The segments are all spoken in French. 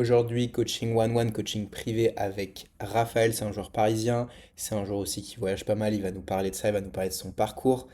Aujourd'hui, coaching one-one, coaching privé avec Raphaël, c'est un joueur parisien, c'est un joueur aussi qui voyage pas mal, il va nous parler de ça, il va nous parler de son parcours,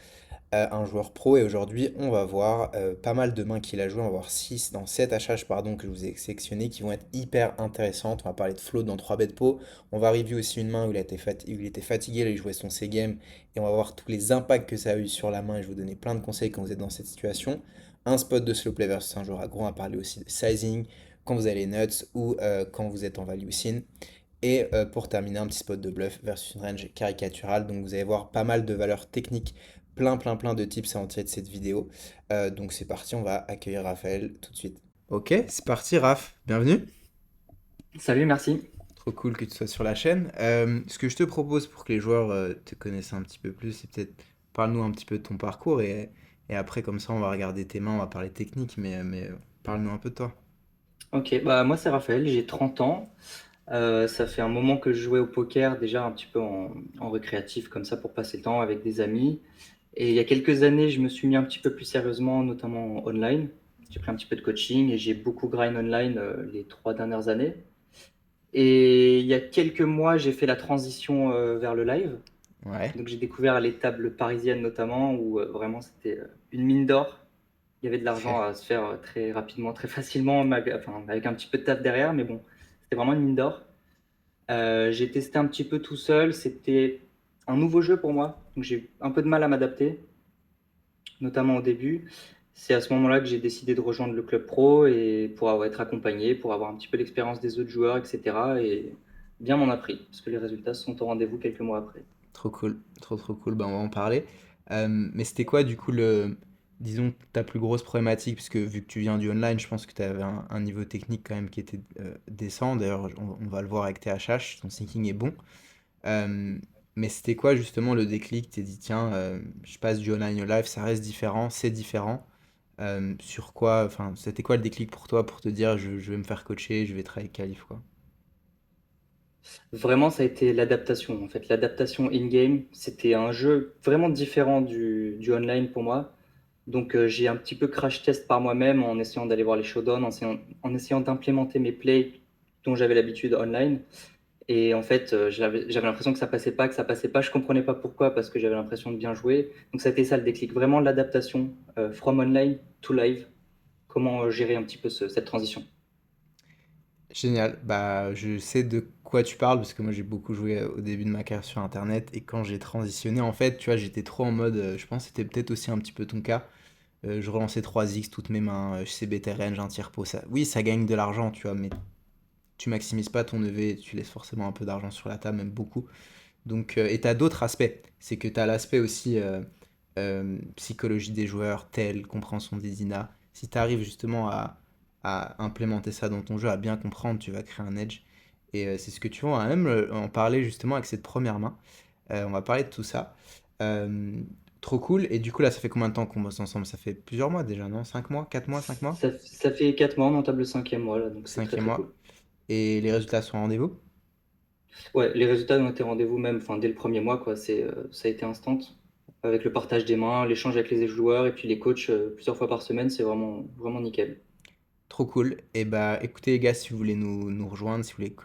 un joueur pro, et aujourd'hui on va voir pas mal de mains qu'il a joué, on va voir 6 dans 7 HH pardon, que je vous ai sélectionnés qui vont être hyper intéressantes, on va parler de float dans 3 bêtes pot, on va review aussi une main où il était fatigué, là, il jouait son C-game, et on va voir tous les impacts que ça a eu sur la main, et je vais vous donner plein de conseils quand vous êtes dans cette situation. Un spot de slow play versus un joueur aggro, on va parler aussi de sizing, quand vous allez nuts ou quand vous êtes en value sim. Et pour terminer, un petit spot de bluff versus une range caricaturale. Donc vous allez voir pas mal de valeurs techniques, plein de tips à en tirer de cette vidéo. Donc c'est parti, on va accueillir Raphaël tout de suite. Ok, c'est parti Raph, bienvenue. Salut, merci. Trop cool que tu sois sur la chaîne. Ce que je te propose pour que les joueurs te connaissent un petit peu plus, c'est peut-être parle-nous un petit peu de ton parcours et après comme ça on va regarder tes mains, on va parler technique, mais parle-nous un peu de toi. Ok, bah moi c'est Raphaël, j'ai 30 ans. Ça fait un moment que je jouais au poker, déjà un petit peu en récréatif comme ça pour passer le temps avec des amis. Et il y a quelques années, je me suis mis un petit peu plus sérieusement, notamment online. J'ai pris un petit peu de coaching et j'ai beaucoup grind online les 3 dernières années. Et il y a quelques mois, j'ai fait la transition vers le live. Ouais. Donc j'ai découvert les tables parisiennes notamment, où vraiment c'était une mine d'or. Il y avait de l'argent à se faire très rapidement, très facilement, enfin, avec un petit peu de taf derrière, mais bon, c'était vraiment une mine d'or. J'ai testé un petit peu tout seul, c'était un nouveau jeu pour moi, donc j'ai un peu de mal à m'adapter, notamment au début. C'est à ce moment-là que j'ai décidé de rejoindre le club pro et pour être accompagné, pour avoir un petit peu l'expérience des autres joueurs, etc. Et bien m'en a pris, parce que les résultats sont au rendez-vous quelques mois après. Trop cool, trop cool, ben on va en parler. Mais c'était quoi du coup disons, ta plus grosse problématique, parce que vu que tu viens du online, je pense que tu avais un niveau technique quand même qui était décent. D'ailleurs, on va le voir avec tes HH, ton thinking est bon. Euh, mais c'était quoi justement le déclic? T'es dit, tiens, je passe du online au live, ça reste différent, c'est différent. Sur quoi, enfin, c'était quoi le déclic pour toi pour te dire, je vais me faire coacher, je vais travailler avec Calif, quoi? Vraiment, ça a été l'adaptation. En fait, l'adaptation in-game, c'était un jeu vraiment différent du online pour moi. Donc, j'ai un petit peu crash test par moi-même en essayant d'aller voir les showdowns, en essayant d'implémenter mes plays dont j'avais l'habitude online. Et en fait, j'avais l'impression que ça passait pas. Je comprenais pas pourquoi, parce que j'avais l'impression de bien jouer. Donc, ça a été ça le déclic. Vraiment l'adaptation from online to live. Comment gérer un petit peu cette transition. Génial. Bah, je sais de quoi tu parles parce que moi j'ai beaucoup joué au début de ma carrière sur Internet et quand j'ai transitionné, en fait, tu vois, j'étais trop en mode, je pense que c'était peut-être aussi un petit peu ton cas. Je relançais 3x toutes mes mains, je sais BT range, un tir pot, ça. Oui, ça gagne de l'argent, tu vois, mais tu maximises pas ton EV, tu laisses forcément un peu d'argent sur la table, même beaucoup. Donc, et t'as d'autres aspects. C'est que t'as l'aspect aussi psychologie des joueurs, tel, compréhension des INA. Si t'arrives justement à implémenter ça dans ton jeu, à bien comprendre, tu vas créer un edge. Et c'est ce que tu vois, on va même en parler justement avec cette première main. On va parler de tout ça. Euh, Trop cool. Et du coup, là, ça fait combien de temps qu'on bosse ensemble? Ça fait plusieurs mois déjà, non? 5 mois? 4 mois? 5 mois? Ça fait 4 mois, on entame le cinquième mois là, donc c'est très Cinquième très mois. cool. Et les résultats sont au rendez-vous? Ouais, les résultats ont été rendez-vous même, enfin, dès le premier mois, quoi. Ça a été instant. Avec le partage des mains, l'échange avec les joueurs et puis les coachs plusieurs fois par semaine, c'est vraiment, vraiment nickel. Trop cool. Et bah écoutez les gars, si vous voulez nous rejoindre, si vous voulez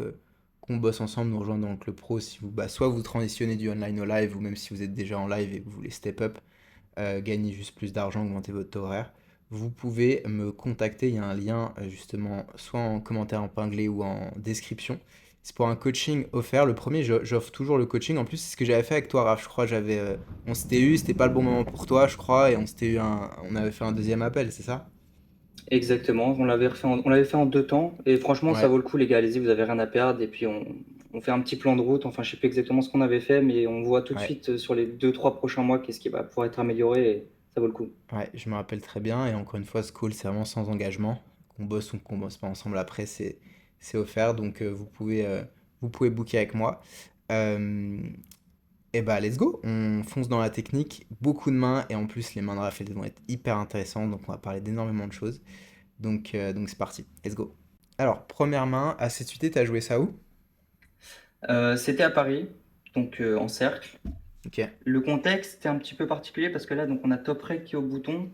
qu'on bosse ensemble, nous rejoindre dans le club pro, si vous bah, soit vous transitionnez du online au live, ou même si vous êtes déjà en live et que vous voulez step up, gagner juste plus d'argent, augmenter votre taux horaire, vous pouvez me contacter. Il y a un lien justement soit en commentaire épinglé ou en description. C'est pour un coaching offert. Le premier, j'offre toujours le coaching. En plus, c'est ce que j'avais fait avec toi, Raph. Je crois on s'était eu, c'était pas le bon moment pour toi, je crois, et on avait fait un deuxième appel, c'est ça? Exactement, on l'avait fait en 2 temps et franchement, ça Ouais. vaut le coup, les gars. Allez-y, vous avez rien à perdre. Et puis, on fait un petit plan de route. Enfin, je sais plus exactement ce qu'on avait fait, mais on voit tout de Ouais. suite sur les 2, 3 prochains mois qu'est-ce qui va pouvoir être amélioré et ça vaut le coup. Ouais, je me rappelle très bien. Et encore une fois, ce call, c'est vraiment sans engagement. Qu'on bosse ou qu'on bosse pas ensemble après, c'est offert. Donc, vous pouvez booker avec moi. Euh, et bah, let's go. On fonce dans la technique. Beaucoup de mains. Et en plus, les mains de Raphaël vont être hyper intéressantes. Donc, on va parler d'énormément de choses. Donc c'est parti. Let's go. Alors, première main, à 7 tu t'as joué ça où? C'était à Paris, donc en cercle. Ok. Le contexte est un petit peu particulier parce que là, donc, on a top reg qui est au bouton.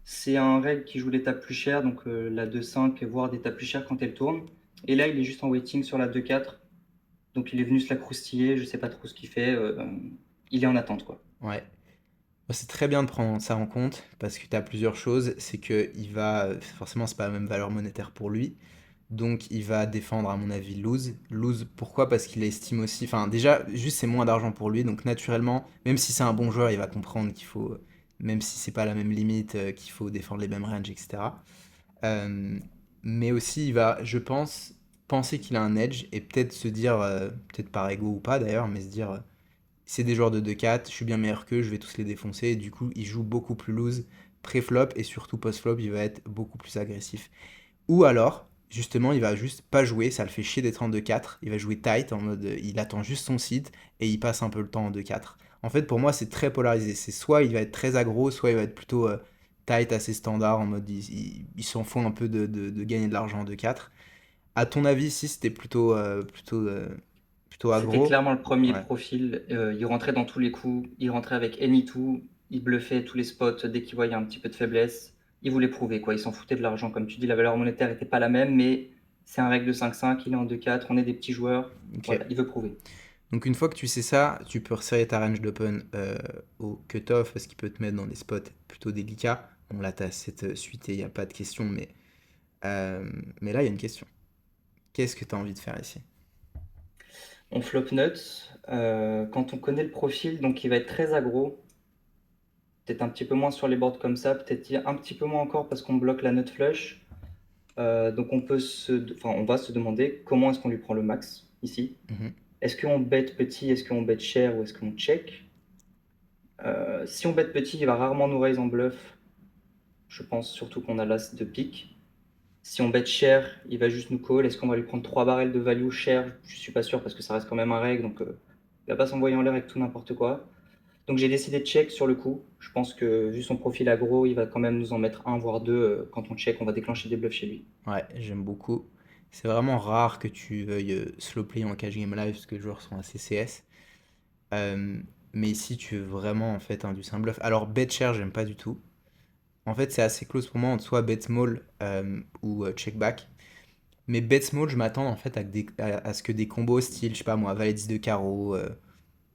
C'est un reg qui joue l'étape plus chère, donc la 2-5, voire des tables plus chères quand elle tourne. Et là, il est juste en waiting sur la 2-4. Donc il est venu se la croustiller, je sais pas trop ce qu'il fait. Il est en attente, quoi. Ouais. Bah, c'est très bien de prendre ça en compte parce que tu as plusieurs choses. C'est que il va, forcément, c'est pas la même valeur monétaire pour lui. Donc il va défendre, à mon avis, lose. Lose, pourquoi? Parce qu'il estime aussi. Enfin, déjà, juste c'est moins d'argent pour lui. Donc naturellement, même si c'est un bon joueur, il va comprendre qu'il faut. Même si c'est pas la même limite, qu'il faut défendre les mêmes ranges, etc. Euh, mais aussi, il va, je pense, penser qu'il a un edge et peut-être se dire, peut-être par ego ou pas d'ailleurs, mais se dire, c'est des joueurs de 2-4, je suis bien meilleur qu'eux, je vais tous les défoncer. Et du coup, il joue beaucoup plus loose pré-flop et surtout post-flop, il va être beaucoup plus agressif. Ou alors, justement, il va juste pas jouer, ça le fait chier d'être en 2-4. Il va jouer tight en mode il attend juste son site et il passe un peu le temps en 2-4. En fait, pour moi, c'est très polarisé. C'est soit il va être très aggro, soit il va être plutôt tight, assez standard, en mode il s'en fout un peu de gagner de l'argent en 2-4. À ton avis, si c'était plutôt C'était aggro? clairement le premier Ouais. profil. Il rentrait dans tous les coups. Il rentrait avec any-two. Il bluffait tous les spots dès qu'il voyait un petit peu de faiblesse. Il voulait prouver, quoi. Il s'en foutait de l'argent. Comme tu dis, la valeur monétaire n'était pas la même, mais c'est un règle de 5-5. Il est en 2-4. On est des petits joueurs. Ok. Voilà, il veut prouver. Donc une fois que tu sais ça, tu peux resserrer ta range d'open au cutoff parce qu'il peut te mettre dans des spots plutôt délicats. Bon là t'as cette suite et il n'y a pas de question, euh, mais là il y a une question. Qu'est-ce que tu as envie de faire ici? On flop nuts. Quand on connaît le profil, donc il va être très aggro. Peut-être un petit peu moins sur les boards comme ça. Peut-être un petit peu moins encore parce qu'on bloque la nut flush. Donc on va se demander comment est-ce qu'on lui prend le max ici. Mhm. Est-ce qu'on bet petit, est-ce qu'on bet cher ou est-ce qu'on check? Si on bet petit, il va rarement nous raise en bluff. Je pense surtout qu'on a l'as de pique. Si on bet cher, il va juste nous call. Est-ce qu'on va lui prendre 3 barrels de value cher? Je suis pas sûr parce que ça reste quand même un reg, donc il va pas s'envoyer en l'air avec tout n'importe quoi. Donc j'ai décidé de check sur le coup. Je pense que vu son profil aggro, il va quand même nous en mettre un voire deux. Quand on check, on va déclencher des bluffs chez lui. Ouais, j'aime beaucoup. C'est vraiment rare que tu veuilles slow play en cash game live parce que les joueurs sont assez CS. Euh, mais ici tu veux vraiment en fait inducer un bluff. Alors bet cher j'aime pas du tout. En fait c'est assez close pour moi entre soit bet small ou check back. Mais bet small, je m'attends en fait à ce que des combos style, je sais pas moi, valet 10 de carreau,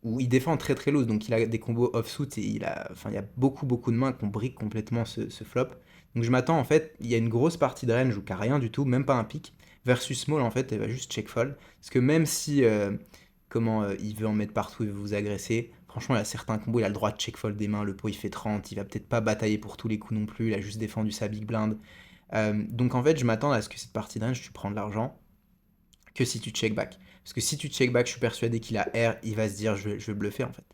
où il défend très très loose, donc il a des combos offsuit et enfin, il y a beaucoup de mains qui ont brique complètement ce flop. Donc je m'attends en fait, il y a une grosse partie de range où qui a rien du tout, même pas un pic, versus small en fait, elle va juste check fold. Parce que même si il veut en mettre partout, il veut vous agresser, franchement il a certains combos, il a le droit de check fold des mains, le pot il fait 30, il va peut-être pas batailler pour tous les coups non plus, il a juste défendu sa big blind. Donc en fait, je m'attends à ce que cette partie de range, tu prends de l'argent que si tu check back. Parce que si tu check back, je suis persuadé qu'il a R, il va se dire je vais bluffer en fait.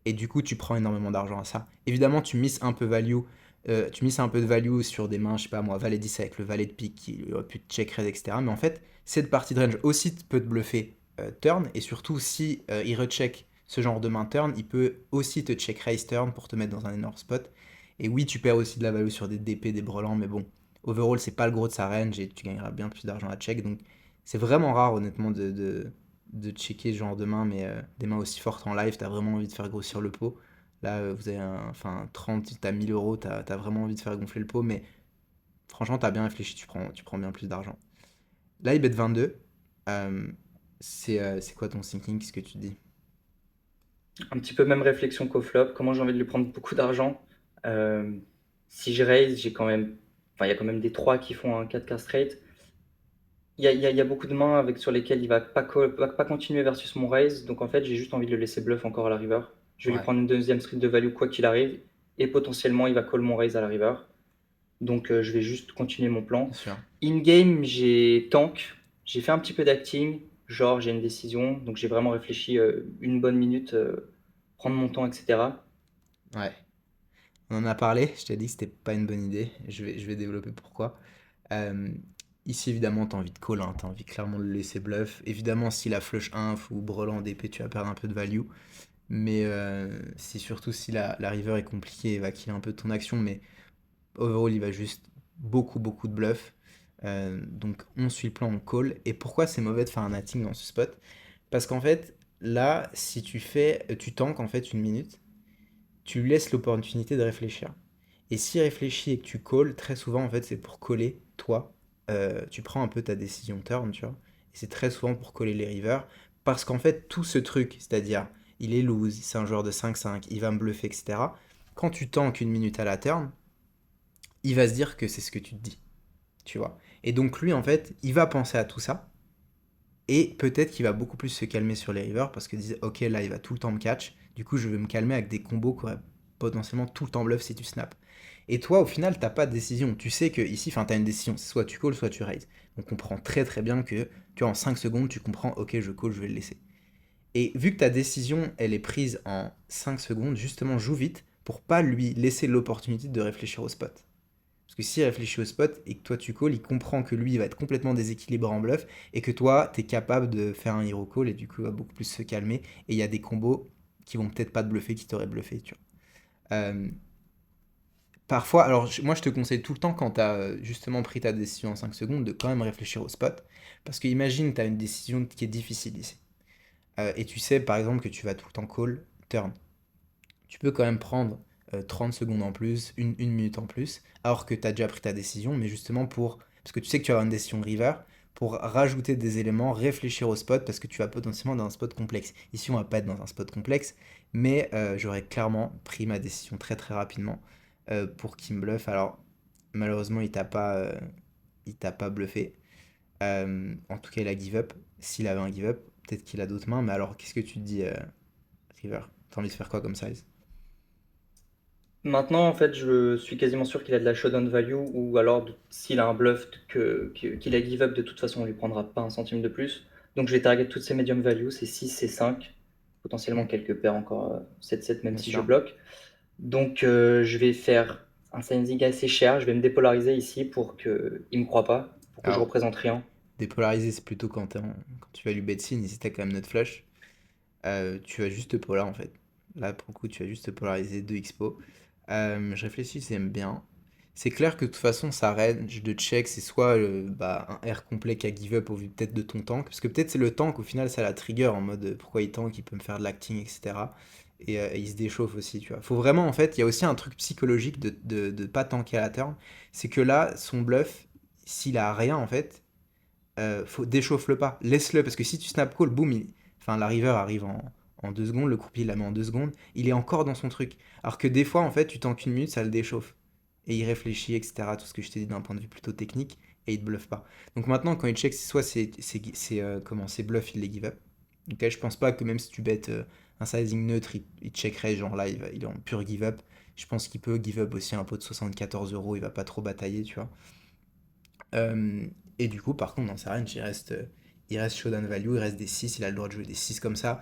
Et du coup, tu prends énormément d'argent à ça. Évidemment, tu misses un peu de value sur des mains, je sais pas moi, valet 10 avec le valet de pique qui aurait pu te check raise, etc. Mais en fait, cette partie de range aussi peut te bluffer turn, et surtout si il recheck ce genre de main turn, il peut aussi te check raise turn pour te mettre dans un énorme spot. Et oui, tu perds aussi de la value sur des DP, des brelans, mais bon, overall, c'est pas le gros de sa range et tu gagneras bien plus d'argent à check. Donc, c'est vraiment rare, honnêtement, de checker ce genre de main, mais des mains aussi fortes en live, t'as vraiment envie de faire grossir le pot. Là, vous avez enfin, 30, t'as 1000 euros, t'as vraiment envie de faire gonfler le pot, mais franchement, t'as bien réfléchi, tu prends bien plus d'argent. Là, il bet 22. Euh, c'est quoi ton thinking? Qu'est-ce que tu te dis? Un petit peu même réflexion qu'au flop. Comment j'ai envie de lui prendre beaucoup d'argent? Euh, Si je raise, j'ai quand même, enfin, il y a quand même des 3 qui font un 4K straight. Il y a beaucoup de mains sur lesquelles il va pas continuer versus mon raise. Donc en fait, j'ai juste envie de le laisser bluff encore à la river. Je vais lui Ouais, prendre une deuxième street de value quoi qu'il arrive. Et potentiellement, il va call mon raise à la river. Donc je vais juste continuer mon plan. bien sûr. In-game, j'ai tank. J'ai fait un petit peu d'acting. Genre, j'ai une décision. Donc j'ai vraiment réfléchi une bonne minute, prendre mon temps, etc. Ouais. On en a parlé, je t'ai dit que c'était pas une bonne idée. Je vais développer pourquoi. Euh, Ici, évidemment, t'as envie de call, hein, t'as envie clairement de le laisser bluff. Évidemment, si la flush inf ou brelan d'épée, tu vas perdre un peu de value. Mais c'est surtout si la river est compliquée, il va killer un peu ton action. Mais overall, il va juste beaucoup de bluff. Donc, on suit le plan, on call. Et pourquoi c'est mauvais de faire un natting dans ce spot? Parce qu'en fait, là, si tu tankes en fait une minute, tu lui laisses l'opportunité de réfléchir. Et s'il réfléchit et que tu calls, très souvent, en fait, c'est pour coller, toi. tu prends un peu ta décision turn, tu vois. Et c'est très souvent pour coller les rivers, parce qu'en fait, tout ce truc, c'est-à-dire, il est loose, c'est un joueur de 5-5, il va me bluffer, etc. Quand tu tankes une minute à la turn, il va se dire que c'est ce que tu te dis, tu vois. Et donc lui, en fait, il va penser à tout ça, et peut-être qu'il va beaucoup plus se calmer sur les rivers, parce qu'il dit, ok, là, il va tout le temps me catch, du coup, je vais me calmer avec des combos qui auraient potentiellement tout le temps bluff si tu snaps. Et toi, au final, t'as pas de décision. Tu sais que ici, enfin, t'as une décision. C'est soit tu calls, soit tu raises. On comprend très très bien que, tu vois, en 5 secondes, tu comprends, ok, je call, je vais le laisser. Et vu que ta décision, elle est prise en 5 secondes, justement, joue vite pour pas lui laisser l'opportunité de réfléchir au spot. Parce que s'il réfléchit au spot et que toi tu call, il comprend que lui il va être complètement déséquilibré en bluff et que toi t'es capable de faire un hero call et du coup il va beaucoup plus se calmer. Et il y a des combos qui vont peut-être pas te bluffer, qui t'auraient bluffé, tu vois. Parfois, alors moi je te conseille tout le temps quand tu as justement pris ta décision en 5 secondes de quand même réfléchir au spot. Parce que imagine tu as une décision qui est difficile ici. Et tu sais par exemple que tu vas tout le temps call, turn. Tu peux quand même prendre 30 secondes en plus, une minute en plus, alors que tu as déjà pris ta décision, mais justement pour... Parce que tu sais que tu vas avoir une décision de river, pour rajouter des éléments, réfléchir au spot, parce que tu vas potentiellement dans un spot complexe. Ici on va pas être dans un spot complexe, mais j'aurais clairement pris ma décision très très rapidement pour qu'il me bluffe. Alors malheureusement il t'a pas bluffé. En tout cas il a give up. S'il avait un give up, peut-être qu'il a d'autres mains, mais alors qu'est-ce que tu te dis, river? T'as envie de faire quoi comme size? Maintenant, en fait, je suis quasiment sûr qu'il a de la showdown value ou alors s'il a un bluff qu'il a give up, de toute façon, on lui prendra pas un centime de plus. Donc je vais target toutes ces medium value, c'est 6, c'est 5, potentiellement Hmm, quelques paires encore 7-7 même bien si je sûr. bloque. Donc je vais faire un sizing assez cher, je vais me dépolariser ici pour qu'il ne me croie pas, pour que je Alors, représente rien. dépolariser, c'est plutôt quand tu vas lui bet sin, et si t'as quand même notre flush, tu vas juste te polar en fait. Là, pour le coup, tu vas juste te polariser 2 expo. Je réfléchis, j'aime bien. C'est clair que de toute façon, sa range de check, c'est soit bah, un R complet qui a give up au vu peut-être de ton tank, parce que peut-être c'est le tank, au final, ça la trigger en mode pourquoi il tank, il peut me faire de l'acting, etc. Et il se déchauffe aussi, tu vois. Faut vraiment, en fait, il y a aussi un truc psychologique de pas tanker à la turn, c'est que là, son bluff, s'il a rien, en fait, déchauffe-le pas, laisse-le, parce que si tu snap call, boum, enfin, la river arrive en 2 secondes, le croupier la met en 2 secondes, il est encore dans son truc. Alors que des fois, en fait, tu tanques une minute, ça le déchauffe. Et il réfléchit, etc. Tout ce que je t'ai dit d'un point de vue plutôt technique, et il te bluffe pas. Donc maintenant, quand il check, soit comment, c'est bluff, il les give up. Ok, je pense pas que même si tu bêtes un sizing neutre, il checkerait, genre là, il est en pur give up. Je pense qu'il peut give up aussi un pot de 74 euros, il va pas trop batailler, tu vois. Euh, et du coup, par contre, dans sa range, il reste showdown value, il reste des 6, il a le droit de jouer des 6 comme ça.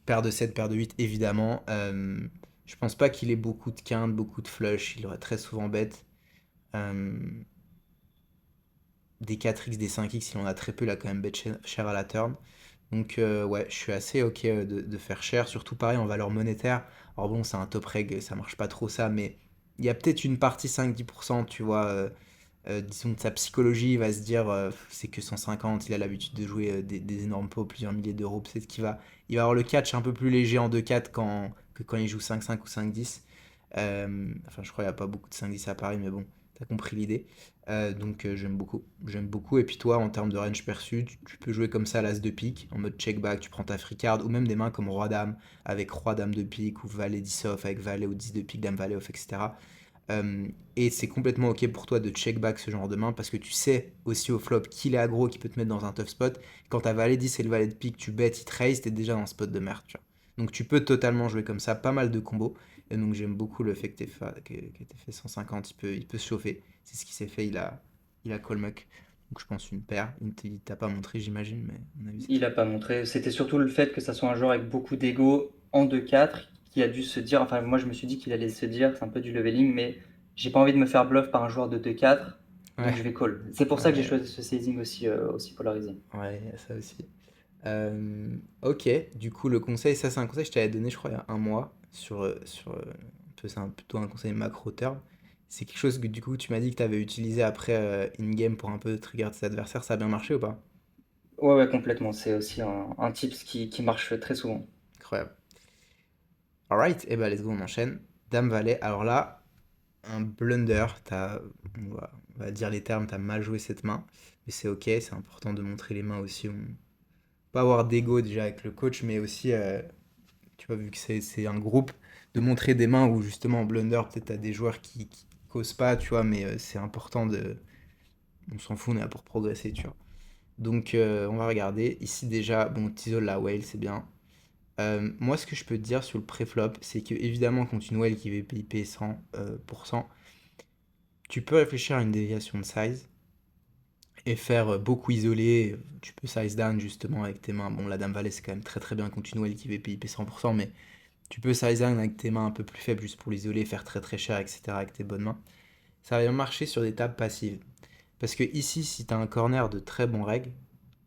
Paire de 7, paire de 8, évidemment. Je pense pas qu'il ait beaucoup de quintes, beaucoup de flush, il aurait très souvent bête. Euh, des 4x, des 5x, il en a très peu, il a quand même bet cher à la turn. Donc ouais, je suis assez ok de faire cher, surtout pareil en valeur monétaire. Alors bon, c'est un top reg, ça marche pas trop ça, mais il y a peut-être une partie 5-10%, tu vois, disons de sa psychologie, il va se dire c'est que 150, il a l'habitude de jouer des énormes pots, plusieurs milliers d'euros, peut-être il va avoir le catch un peu plus léger en 2-4 que quand il joue 5-5 ou 5-10. Enfin, je crois qu'il n'y a pas beaucoup de 5-10 à Paris, mais bon, t'as compris l'idée. Donc j'aime beaucoup, j'aime beaucoup. Et puis toi, en termes de range perçu, tu peux jouer comme ça à l'as de pique, en mode check back, tu prends ta free card, ou même des mains comme roi-dame, avec roi-dame de pique, ou valet 10 off, avec valet ou 10 de pique, dame valet off, etc. Et c'est complètement ok pour toi de check back ce genre de main parce que tu sais aussi au flop qu'il est aggro, qu'il peut te mettre dans un tough spot. Quand t'as valet 10 et le valet de pique, tu bêtes, il te raise, t'es déjà dans un spot de merde, tu vois. Donc tu peux totalement jouer comme ça, pas mal de combos. Et donc j'aime beaucoup le fait que t'aies fait 150, il peut se chauffer. C'est ce qui s'est fait, il a call muck. Donc je pense une paire. Il t'a pas montré, j'imagine, mais on a vu Il c'était. a pas montré. C'était surtout le fait que ça soit un joueur avec beaucoup d'ego en 2-4 qui a dû se dire, enfin moi je me suis dit qu'il allait se dire, c'est un peu du leveling, mais j'ai pas envie de me faire bluff par un joueur de 2-4, donc je Ouais, vais call. C'est pour ça que j'ai ouais, choisi ce sizing aussi polarisé. ouais, il y a ça aussi. Ok, du coup, le conseil, ça c'est un conseil que je t'avais donné, je crois, il y a un mois, c'est plutôt un conseil macro terme. C'est quelque chose que du coup, tu m'as dit que tu avais utilisé après in-game pour un peu trigger tes adversaires, ça a bien marché ou pas? Ouais, ouais, complètement. C'est aussi un tips qui marche très souvent. Incroyable. Alright, et bah let's go, on enchaîne. Dame Valet, alors là, un blunder, on va dire les termes, t'as mal joué cette main, mais c'est ok, c'est important de montrer les mains aussi. Pas avoir d'ego déjà avec le coach, mais aussi, tu vois, vu que c'est un groupe, de montrer des mains où justement en blunder, peut-être t'as des joueurs qui causent pas, tu vois, mais c'est important de. On s'en fout, on est là pour progresser, tu vois. Donc on va regarder. Ici déjà, bon, t'isole la whale, c'est bien. Moi, ce que je peux te dire sur le préflop, c'est que évidemment, quand une whale qui va PIP 100%, tu peux réfléchir à une déviation de size et faire beaucoup isolé. Tu peux size down justement avec tes mains. Bon, la dame valet, c'est quand même très très bien contre une whale qui va PIP 100%, mais tu peux size down avec tes mains un peu plus faibles juste pour l'isoler, faire très très cher, etc. avec tes bonnes mains. Ça va bien marcher sur des tables passives. Parce que ici, si tu as un corner de très bons règles,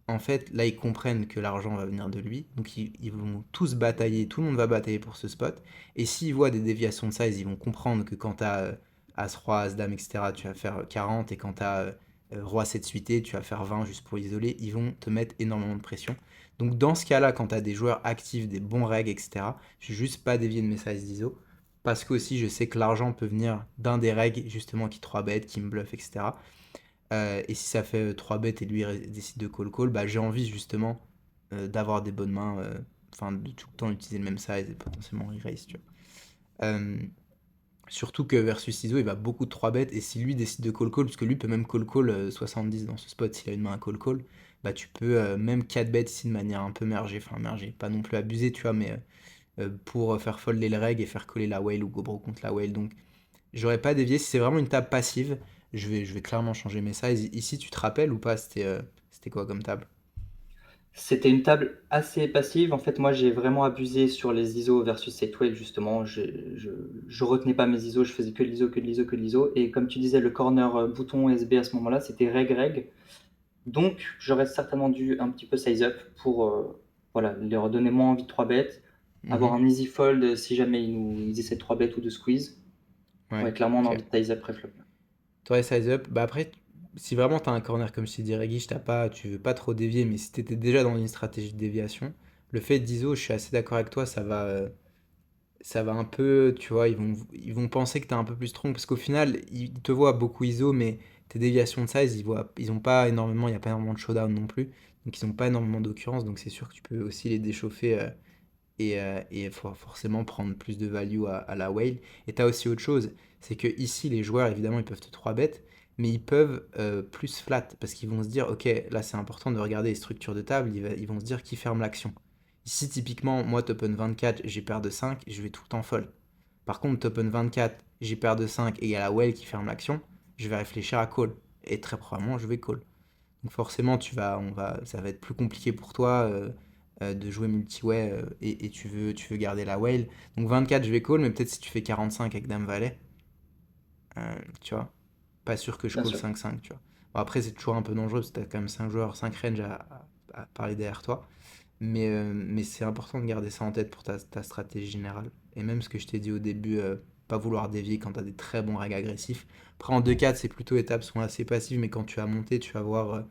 en fait, là, ils comprennent que l'argent va venir de lui. Donc, ils vont tous batailler. Tout le monde va batailler pour ce spot. Et s'ils voient des déviations de size, ils vont comprendre que quand tu as As-Roi, As-Dame, etc., tu vas faire 40. Et quand tu as Roi 7 suité, tu vas faire 20 juste pour isoler. Ils vont te mettre énormément de pression. Donc, dans ce cas-là, quand tu as des joueurs actifs, des bons règles, etc., je vais juste pas dévier de mes sizes d'ISO. Parce que aussi, je sais que l'argent peut venir d'un des règles, justement, qui 3 bet, qui me bluffe, etc. Et si ça fait 3 bêtes et lui décide de call, bah, j'ai envie justement d'avoir des bonnes mains, enfin de tout le temps utiliser le même size et potentiellement re-raise, tu vois. Surtout que versus ISO, il va beaucoup de 3 bêtes et si lui décide de parce que lui peut même call 70 dans ce spot s'il a une main à call, bah tu peux même 4 bêtes ici de manière un peu mergée, enfin mergée, pas non plus abusée, tu vois, mais pour faire folder le reg et faire coller la whale ou go bro contre la whale. Donc j'aurais pas dévié. Si c'est vraiment une table passive, je vais clairement changer mes sizes. Ici, tu te rappelles ou pas? C'était quoi comme table? C'était une table assez passive. En fait, moi, j'ai vraiment abusé sur les ISO versus cette whale, justement. Je retenais pas mes ISO, je faisais que de l'ISO, que de l'ISO, que de l'ISO. Et comme tu disais, le corner bouton SB à ce moment-là, c'était reg-reg. Donc, j'aurais certainement dû un petit peu size up pour voilà, leur donner moins envie de 3 bêtes, avoir Mhm. un easy fold si jamais ils essaient de 3 bêtes ou de squeeze. Ouais, Ouais, clairement, on a ok. envie de size up pré-flop. Toi, size up. Bah après, si vraiment t'as un corner comme je t'ai dit, Reggie, tu veux pas trop dévier, mais si t'étais déjà dans une stratégie de déviation, le fait d'ISO, je suis assez d'accord avec toi, ça va un peu, tu vois, ils vont penser que t'es un peu plus strong, parce qu'au final, ils te voient beaucoup ISO, mais tes déviations de size, ils ont pas énormément, il n'y a pas énormément de showdown non plus, donc ils ont pas énormément d'occurrence, donc c'est sûr que tu peux aussi les déchauffer et forcément prendre plus de value à la whale. Et tu as aussi autre chose, c'est que ici, les joueurs, évidemment, ils peuvent te 3 bet, mais ils peuvent plus flat, parce qu'ils vont se dire, ok, là c'est important de regarder les structures de table, ils vont se dire qui ferme l'action. Ici, typiquement, moi, top 24, j'ai paire de 5, je vais tout le temps fold. Par contre, top 24, j'ai paire de 5 et il y a la whale qui ferme l'action, je vais réfléchir à call. Et très probablement, je vais call. Donc forcément, ça va être plus compliqué pour toi de jouer multi-way et tu veux garder la whale. Donc 24, je vais call, mais peut-être si tu fais 45 avec Dame Valet, tu vois, pas sûr que je Bien call sûr. 5-5, tu vois. Bon, après, c'est toujours un peu dangereux parce que t'as quand même 5 joueurs, 5 ranges à parler derrière toi. Mais c'est important de garder ça en tête pour ta stratégie générale. Et même ce que je t'ai dit au début, pas vouloir dévier quand tu as des très bons règles agressifs. Après, en 2-4, c'est plutôt les tables sont assez passives, mais quand tu vas monter, tu vas voir.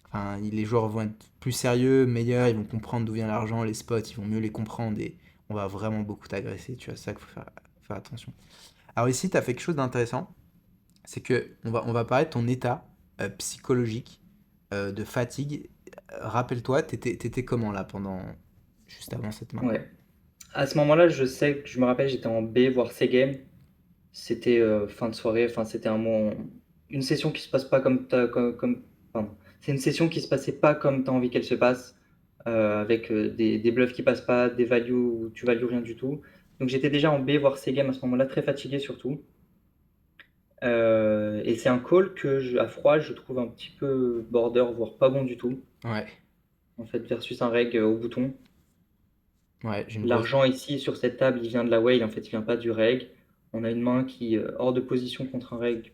Enfin, les joueurs vont être plus sérieux, meilleurs, ils vont comprendre d'où vient l'argent, les spots, ils vont mieux les comprendre et on va vraiment beaucoup t'agresser. Tu vois, c'est ça qu'il faut faire attention. Alors ici, tu as fait quelque chose d'intéressant, c'est que on va parler de ton état psychologique, de fatigue. Rappelle-toi, t'étais comment là juste avant cette main? Ouais. À ce moment-là, je me rappelle, j'étais en B, voire C game. C'était fin de soirée, enfin, c'était une session qui se passe pas pardon. C'est une session qui se passait pas comme tu as envie qu'elle se passe, avec des bluffs qui passent pas, des values où tu values rien du tout. Donc j'étais déjà en B, voire C game à ce moment-là, très fatigué surtout. Et c'est un call à froid, je trouve un petit peu border, voire pas bon du tout, Ouais, en fait, versus un reg au bouton. ouais, j'ai une grosse. L'argent ici sur cette table, il vient de la whale, en fait, il vient pas du reg. On a une main qui, hors de position contre un reg,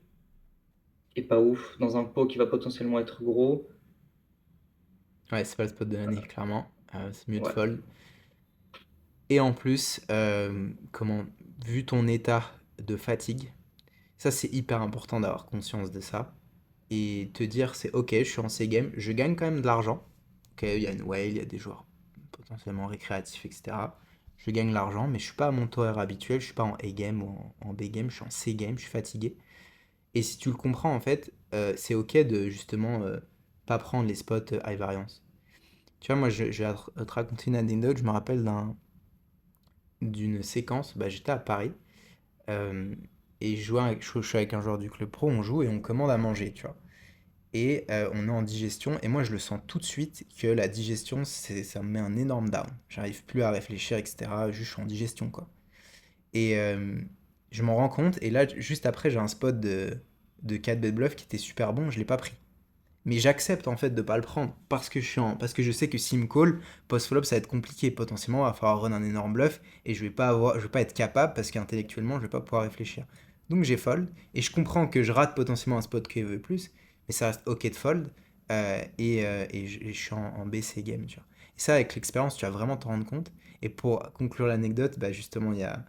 est pas ouf. Dans un pot qui va potentiellement être gros. Ouais, c'est pas le spot de l'année, clairement. C'est mieux de Ouais, fold. Et en plus, vu ton état de fatigue, ça c'est hyper important d'avoir conscience de ça. Et te dire, c'est ok, je suis en C-game, je gagne quand même de l'argent. Ok, il y a une whale, il y a des joueurs potentiellement récréatifs, etc. je gagne l'argent, mais je suis pas à mon tour habituel, je suis pas en A-game ou en B-game, je suis en C-game, je suis fatigué. Et si tu le comprends, en fait, c'est ok de justement pas prendre les spots high variance. Tu vois, moi, je vais te raconter une anecdote. Je me rappelle d'une séquence. Bah, j'étais à Paris euh, et je suis avec un joueur du club pro. On joue et on commande à manger, tu vois. Et on est en digestion. Et moi, je le sens tout de suite que la digestion, ça me met un énorme down. J'arrive plus à réfléchir, etc. Juste, je suis en digestion, quoi. Et je m'en rends compte. Et là, juste après, j'ai un spot de 4 bet bluff qui était super bon. Je l'ai pas pris. Mais j'accepte en fait de pas le prendre parce que je sais que si me call, post-flop ça va être compliqué. Potentiellement, il va falloir run un énorme bluff et je vais pas être capable parce qu'intellectuellement, je vais pas pouvoir réfléchir. Donc j'ai fold et je comprends que je rate potentiellement un spot que je veux plus, mais ça reste ok de fold et je suis en BC game, tu vois. Et ça, avec l'expérience, tu vas vraiment t'en rendre compte. Et pour conclure l'anecdote, bah justement, il y a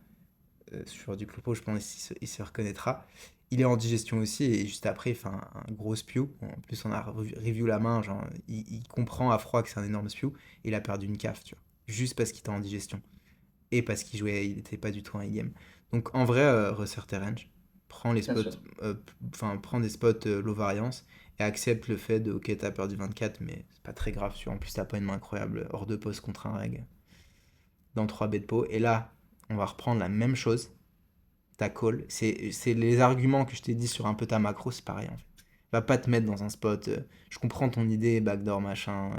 sur du Clopo, je pense qu'il se reconnaîtra. Il est en digestion aussi, et juste après, il fait un gros spew. En plus, on a review la main, genre, il comprend à froid que c'est un énorme spew, et il a perdu une caf, tu vois. Juste parce qu'il était en digestion. Et parce qu'il jouait, il n'était pas du tout en e-game. Donc, en vrai, resserre tes ranges. Prends les Bien spots, sûr. prends des spots low variance, et accepte le fait de, ok, t'as perdu 24, mais c'est pas très grave, tu vois. En plus, t'as pas une main incroyable hors de poste contre un reg dans 3 bêtes de pot. Et là, on va reprendre la même chose ta call. C'est les arguments que je t'ai dit sur un peu ta macro, c'est pareil en fait. Va pas te mettre dans un spot. Je comprends ton idée, backdoor machin.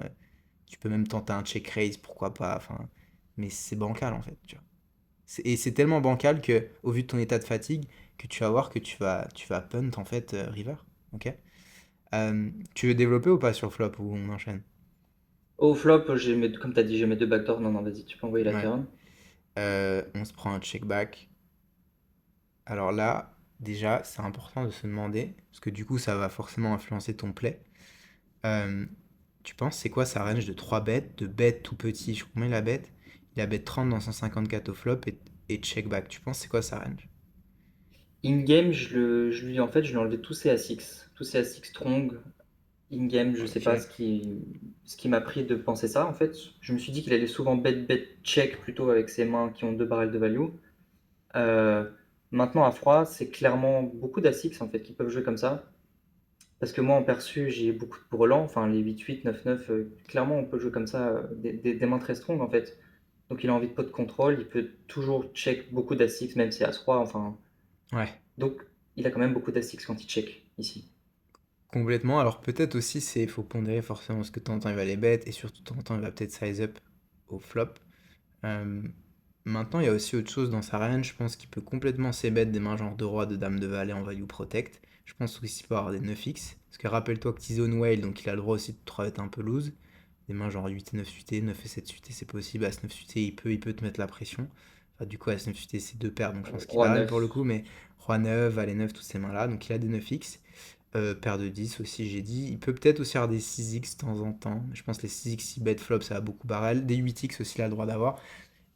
Tu peux même tenter un check raise, pourquoi pas. Enfin, mais c'est bancal en fait, tu vois. Et c'est tellement bancal que, au vu de ton état de fatigue, que tu vas voir que tu vas punt en fait river. Ok. Tu veux développer ou pas sur flop ou on enchaîne? Au flop, comme tu as dit, j'ai mes deux backdoors. Non, non, vas-y, tu peux envoyer la Ouais. turn. On se prend un check back. Alors là, déjà, c'est important de se demander, parce que du coup, ça va forcément influencer ton play. Euh, Tu penses, c'est quoi sa range de 3 bêtes, de bêtes tout petit? Je combien la bête? Il a bet 30 dans 154 au flop et check back. Tu penses, c'est quoi sa range? In-game, je lui ai enlevé tous ses A6. Tous ses A6 strong. In-game, je sais Ok. pas ce qui m'a pris de penser ça, en fait. Je me suis dit qu'il allait souvent bet check plutôt avec ses mains qui ont deux barrels de value. Euh, Maintenant, à froid, c'est clairement beaucoup d'A6 en fait qui peuvent jouer comme ça. Parce que moi, en perçu, j'ai beaucoup de brelans, enfin les 8-8, 9-9, clairement, on peut jouer comme ça, des mains très strong en fait. Donc il a envie de pot de contrôle, il peut toujours check beaucoup d'A6, même si As-3, enfin. Ouais, Donc il a quand même beaucoup d'A6 quand il check ici. complètement. Alors peut-être aussi, c'est faut pondérer forcément ce que de temps en temps il va les bêtes et surtout de temps en temps il va peut-être size up au flop. Euh, Maintenant, il y a aussi autre chose dans sa range. Je pense qu'il peut complètement c-bet des mains genre de roi, de dame de valet en value protect. Je pense aussi qu'il peut avoir des 9x. Parce que rappelle-toi que T-zone whale, donc il a le droit aussi de 3 être un peu loose. Des mains genre 8 et 9 suités, 9 et 7 suités, c'est possible. As 9 suités, il peut te mettre la pression. Enfin, du coup, As 9 suités, c'est deux paires, donc je pense qu'il Roi barrel 9. pour le coup. Mais Roi 9, Valet 9, toutes ces mains-là. Donc il a des 9x. Paire de 10 aussi, j'ai dit. Il peut peut-être aussi avoir des 6x de temps en temps. Je pense que les 6x, si bet flop, ça a beaucoup barrel. Des 8x aussi, il a le droit d'avoir.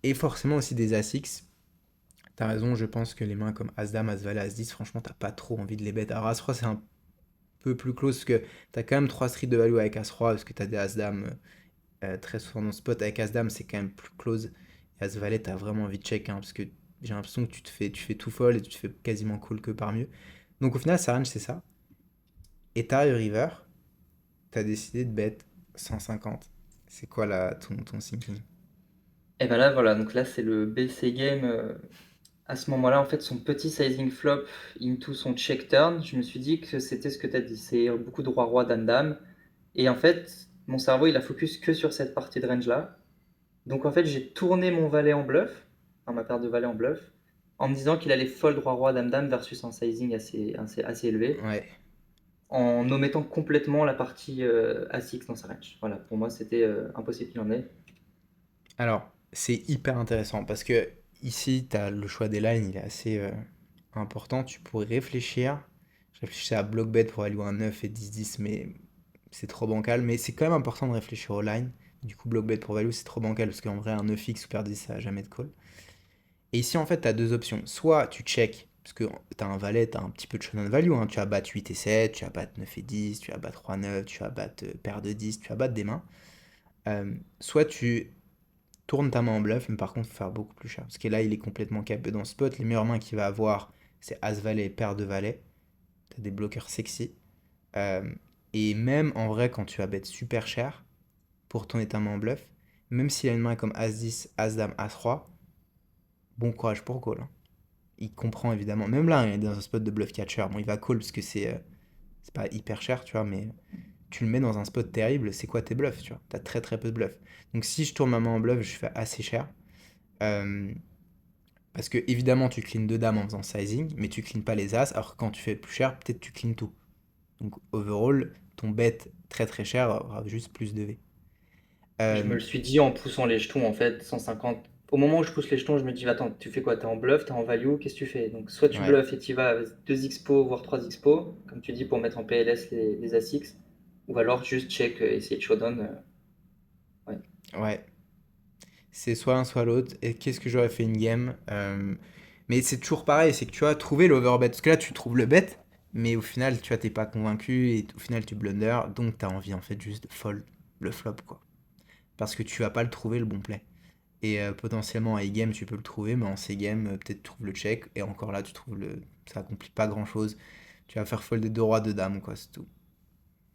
Et forcément aussi des As-X. T'as raison, je pense que les mains comme As-Dame, As-Valet, As-10, franchement, t'as pas trop envie de les bêter. Alors As-Roi, c'est un peu plus close parce que t'as quand même 3 streets de value avec As-Roi parce que t'as des As-Dame très souvent dans le spot. Avec As-Dame, c'est quand même plus close. Et As-Valet, t'as vraiment envie de check parce que j'ai l'impression que tu fais tout fold et tu te fais quasiment call que par mieux. Donc au final, sa range, c'est ça. Et t'arrives river, t'as décidé de bet 150. C'est quoi ton thinking? Et ben là, voilà, donc là, c'est le BC game. À ce moment-là, en fait, son petit sizing flop into son check turn, je me suis dit que c'était ce que tu as dit. C'est beaucoup de roi-roi, dame-dame. Et en fait, mon cerveau, il a focus que sur cette partie de range-là. Donc en fait, j'ai tourné mon valet en bluff, enfin ma paire de valets en bluff, en me disant qu'il allait fold roi-roi, dame-dame versus un sizing assez élevé, Ouais. en omettant complètement la partie A6 dans sa range. Voilà, pour moi, c'était impossible qu'il en ait. Alors, c'est hyper intéressant parce que ici, tu as le choix des lines, il est assez important. Tu pourrais réfléchir. Je réfléchissais à block bet pour aller un 9 et 10-10, mais c'est trop bancal. Mais c'est quand même important de réfléchir aux lines. Du coup, block bet pour value, c'est trop bancal parce qu'en vrai, un 9x ou paire 10, ça a jamais de call. Et ici, en fait, tu as deux options. Soit tu check, parce que tu as un valet, tu as un petit peu de showdown value. Hein. Tu vas battre 8 et 7, tu vas battre 9 et 10, tu vas battre roi 9, tu vas battre paire de 10, tu vas battre des mains. Soit tu tourne ta main en bluff, mais par contre, il faut faire beaucoup plus cher. Parce que là, il est complètement capé dans ce spot. Les meilleures mains qu'il va avoir, c'est As-Valet et Paire de Valet. T'as des bloqueurs sexy. Euh, et même en vrai, quand tu vas bet super cher pour tourner ta main en bluff, même s'il a une main comme As-10, As-Dame, As-Roi, bon courage pour call, hein. Il comprend évidemment. Même là, il est dans un spot de bluff catcher. Bon, il va call parce que c'est pas hyper cher, tu vois, mais tu le mets dans un spot terrible, c'est quoi tes bluffs, tu vois? T'as très très peu de bluffs. Donc si je tourne ma main en bluff, je fais assez cher. Euh, Parce que évidemment, tu cleans deux dames en faisant sizing, mais tu cleans pas les as, alors que quand tu fais plus cher, peut-être tu cleans tout. Donc overall, ton bet très très cher aura juste plus de V. Je me Euh, le suis dit en poussant les jetons, en fait, 150. Au moment où je pousse les jetons, je me dis, attends, tu fais quoi? T'es en bluff, t'es en value, qu'est-ce que tu fais? Donc, soit tu ouais, bluffes et tu vas avec 2 expo, voire 3 expo, comme tu dis, pour mettre en PLS les As-X, ou alors juste check, essayer de showdown. Ouais. ouais. C'est soit un, soit l'autre. Et qu'est-ce que j'aurais fait une game? Mais c'est toujours pareil, c'est que tu as trouvé l'overbet. Parce que là, tu trouves le bet, mais au final, tu vois, t'es pas convaincu et au final, tu blunder. Donc, t'as envie en fait juste de fold le flop, quoi. Parce que tu vas pas le trouver le bon play. Et potentiellement en A-game, tu peux le trouver, mais en C-game, peut-être tu trouves le check. Et encore là, tu trouves le. Ça accomplit pas grand-chose. Tu vas faire fold des deux rois, deux dames, quoi, c'est tout.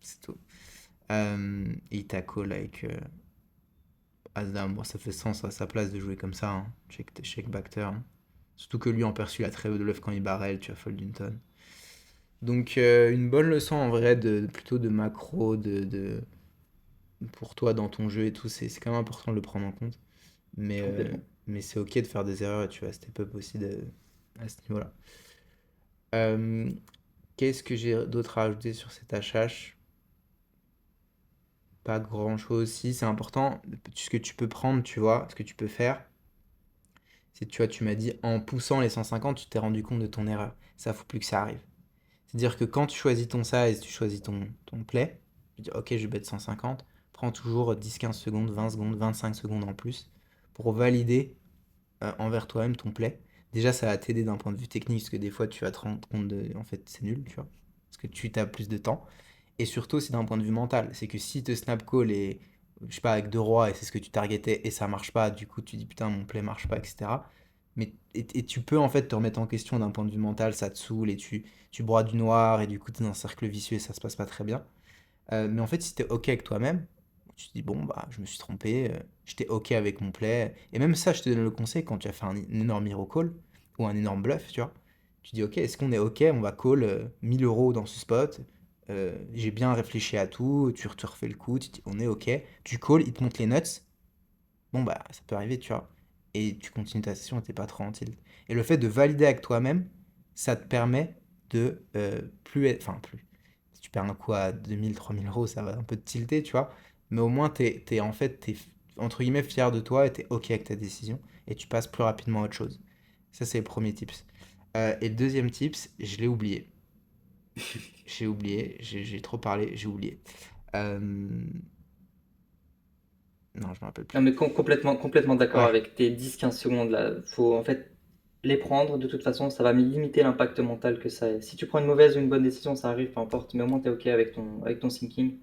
C'est tout. Et il t'a call avec As-Dame. Bon, ça fait sens à sa place de jouer comme ça, hein. Check back turn. Surtout que lui, en perçu, il a très peu de bluff quand il barrel, tu vas fold d'une tonne. Donc, une bonne leçon en vrai, plutôt de macro, pour toi dans ton jeu et tout. C'est quand même important de le prendre en compte. Mais, euh, Complètement. mais c'est ok de faire des erreurs et tu vas step up aussi à ce niveau-là. Euh, Qu'est-ce que j'ai d'autre à ajouter sur cet HH? Pas grand-chose. Si, c'est important. Ce que tu peux prendre, tu vois, ce que tu peux faire, c'est, tu vois, tu m'as dit en poussant les 150, tu t'es rendu compte de ton erreur. Ça, faut plus que ça arrive. C'est-à-dire que quand tu choisis ton size, tu choisis ton play, tu dis ok, je vais bet 150, prends toujours 10-15 secondes, 20 secondes, 25 secondes en plus pour valider envers toi-même ton play. Déjà, ça va t'aider d'un point de vue technique, parce que des fois, tu vas te rendre compte de, en fait, c'est nul, tu vois, parce que tu as plus de temps. Et surtout, c'est d'un point de vue mental. C'est que si te snap call et, je sais pas, avec deux rois, et c'est ce que tu targetais, et ça marche pas, du coup, tu dis putain, mon play marche pas, etc. Mais, et tu peux en fait te remettre en question d'un point de vue mental, ça te saoule, et tu broies du noir, et du coup, tu es dans un cercle vicieux, et ça se passe pas très bien. Mais en fait, si tu es OK avec toi-même, tu te dis, bon, bah, je me suis trompé, j'étais OK avec mon play. Et même ça, je te donne le conseil quand tu as fait un énorme hero call ou un énorme bluff, tu vois. Tu dis, OK, est-ce qu'on est OK? On va call 1000 euros dans ce spot. J'ai bien réfléchi à tout. Tu te refais le coup, tu dis, on est OK. Tu call, il te monte les nuts. Bon, bah, ça peut arriver, tu vois. Et tu continues ta session et t'es pas trop en tilt. Et le fait de valider avec toi-même, ça te permet de plus être. Enfin, plus. Si tu perds un coup à 2000, 3000 euros, ça va un peu te tilter, tu vois. Mais au moins, en fait, entre guillemets fier de toi et t'es OK avec ta décision. Et tu passes plus rapidement à autre chose. Ça, c'est le premier tips. Et le deuxième tips, je l'ai oublié. J'ai oublié, j'ai trop parlé, j'ai oublié. Euh, Non, je me rappelle Non, plus. mais complètement, complètement d'accord Ouais, avec tes 10-15 secondes là. Faut en fait les prendre. De toute façon, ça va limiter l'impact mental que ça a. Si tu prends une mauvaise ou une bonne décision, ça arrive, peu importe, mais au moins tu es OK avec ton thinking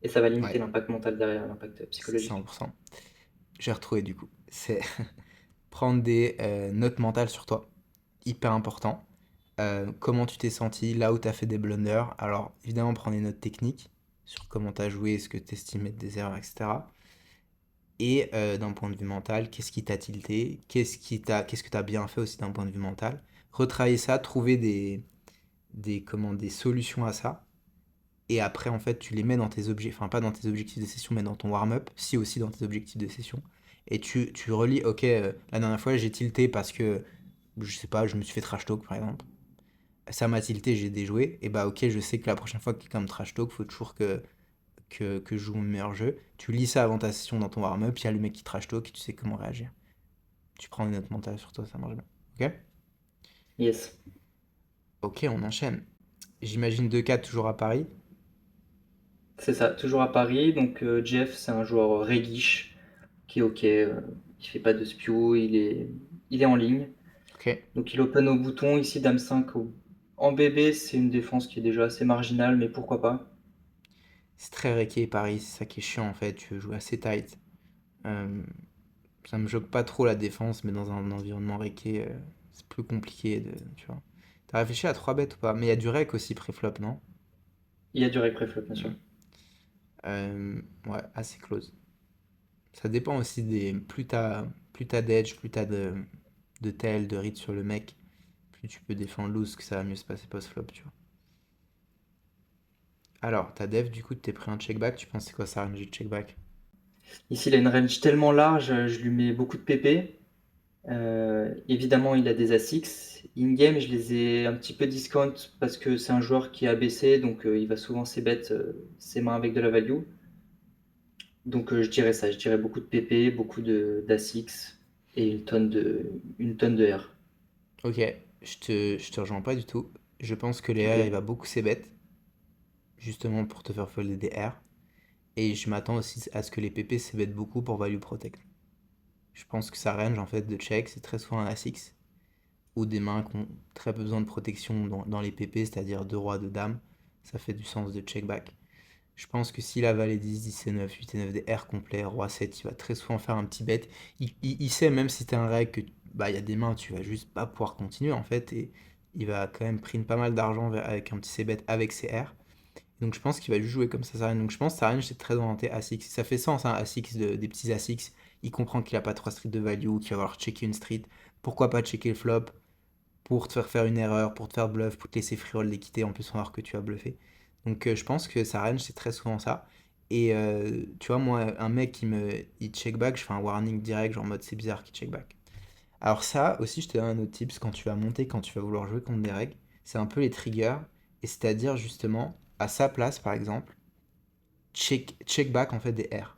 et ça va limiter ouais, l'impact mental derrière, l'impact psychologique. 100%. J'ai retrouvé du coup. C'est prendre des notes mentales sur toi. Hyper important. Comment tu t'es senti, là où tu as fait des blunders. Alors, évidemment, prendre des notes techniques sur comment tu as joué, ce que tu estimes être des erreurs, etc. Et d'un point de vue mental, qu'est-ce qui t'a tilté, qu'est-ce que tu as bien fait aussi d'un point de vue mental. Retravailler ça, trouver des solutions à ça. Et après, en fait, tu les mets dans tes objectifs, enfin pas dans tes objectifs de session, mais dans ton warm-up, si aussi dans tes objectifs de session. Et tu relis, ok, la dernière fois j'ai tilté parce que, je sais pas, je me suis fait trash talk par exemple. Ça m'a tilté, j'ai déjoué. Et bah ok, je sais que la prochaine fois que quelqu'un me trash talk, faut toujours que je joue mon meilleur jeu. Tu lis ça avant ta session dans ton warm-up, il y a le mec qui trash talk et tu sais comment réagir. Tu prends une note mentale sur toi, ça marche bien. Ok? Yes. Ok, on enchaîne. J'imagine 2-4 toujours à Paris. C'est ça, toujours à Paris. Donc Jeff, c'est un joueur réguiche qui est OK, il fait pas de spew, il est en ligne. Ok. Donc il open au bouton, ici dame 5 en bébé, c'est une défense qui est déjà assez marginale, mais pourquoi pas. C'est très requis Paris, c'est ça qui est chiant en fait. Tu veux jouer assez tight. Euh, Ça me choque pas trop la défense, mais dans un environnement requé, c'est plus compliqué tu vois. T'as réfléchi à 3 bêtes ou pas? Mais il y a du rec aussi pré-flop, non? Il y a du rec préflop, bien sûr. Hmm. Ouais, assez close. Ça dépend aussi des. Plus t'as d'edge, plus t'as de tel, de read sur le mec, plus tu peux défendre loose, que ça va mieux se passer post-flop, tu vois. Alors, t'as dev, du coup, t'es pris un check-back, tu penses c'est quoi ça, range de check-back? Ici, il a une range tellement large, je lui mets beaucoup de PP. Évidemment, il a des A6. In-game, je les ai un petit peu discount parce que c'est un joueur qui est ABC, donc il va souvent ses bêtes, ses mains avec de la value. Donc je dirais ça, je dirais beaucoup de PP, beaucoup de d'A6 et une tonne de R. Ok, je te rejoins pas du tout. Je pense que les Ok. R, il va beaucoup ses bêtes, justement pour te faire folder des R. Et je m'attends aussi à ce que les PP s'ébêtent beaucoup pour value protect. Je pense que sa range en fait de check, c'est très souvent un A6 ou des mains qui ont très peu besoin de protection dans les PP, c'est-à-dire 2 rois, 2 dames. Ça fait du sens de check back. Je pense que s'il a valet 10, 10 et 9, 8 et 9 des R complets, roi 7, il va très souvent faire un petit bet. Il sait même si t'es un reg que bah il y a des mains, tu vas juste pas pouvoir continuer en fait et il va quand même prendre pas mal d'argent avec un petit c bet avec ses R. Donc je pense qu'il va juste jouer comme ça, sa range. Donc je pense que sa range c'est très orienté A6. Ça fait sens, hein, A6, des petits A6. Il comprend qu'il a pas 3 streets de value, qu'il va falloir checker une street. Pourquoi pas checker le flop pour te faire une erreur, pour te faire bluff, pour te laisser free roll l'équité, en plus on va voir que tu as bluffé. Donc je pense que sa range c'est très souvent ça. Et tu vois, moi, un mec il check back, je fais un warning direct, genre en mode c'est bizarre qu'il check back. Alors ça aussi, je te donne un autre tips quand tu vas monter, quand tu vas vouloir jouer contre des règles, c'est un peu les triggers, et c'est-à-dire justement, à sa place par exemple, check back en fait des R.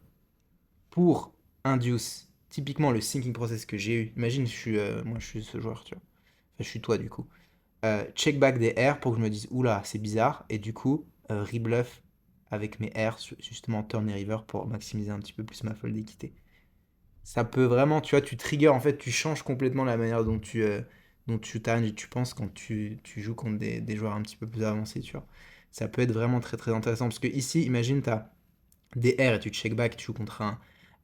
Pour induce, typiquement le thinking process que j'ai eu, imagine moi je suis ce joueur, tu vois, enfin je suis toi du coup, check back des R pour que je me dise, oula, c'est bizarre, et du coup, rebluff avec mes R, justement turn et river pour maximiser un petit peu plus ma fold d'équité. Ça peut vraiment, tu vois, tu triggers, en fait, tu changes complètement la manière dont tu t'arranges et tu penses quand tu joues contre des joueurs un petit peu plus avancés, tu vois. Ça peut être vraiment très très intéressant parce que ici, imagine, tu as des R et tu check back, tu joues contre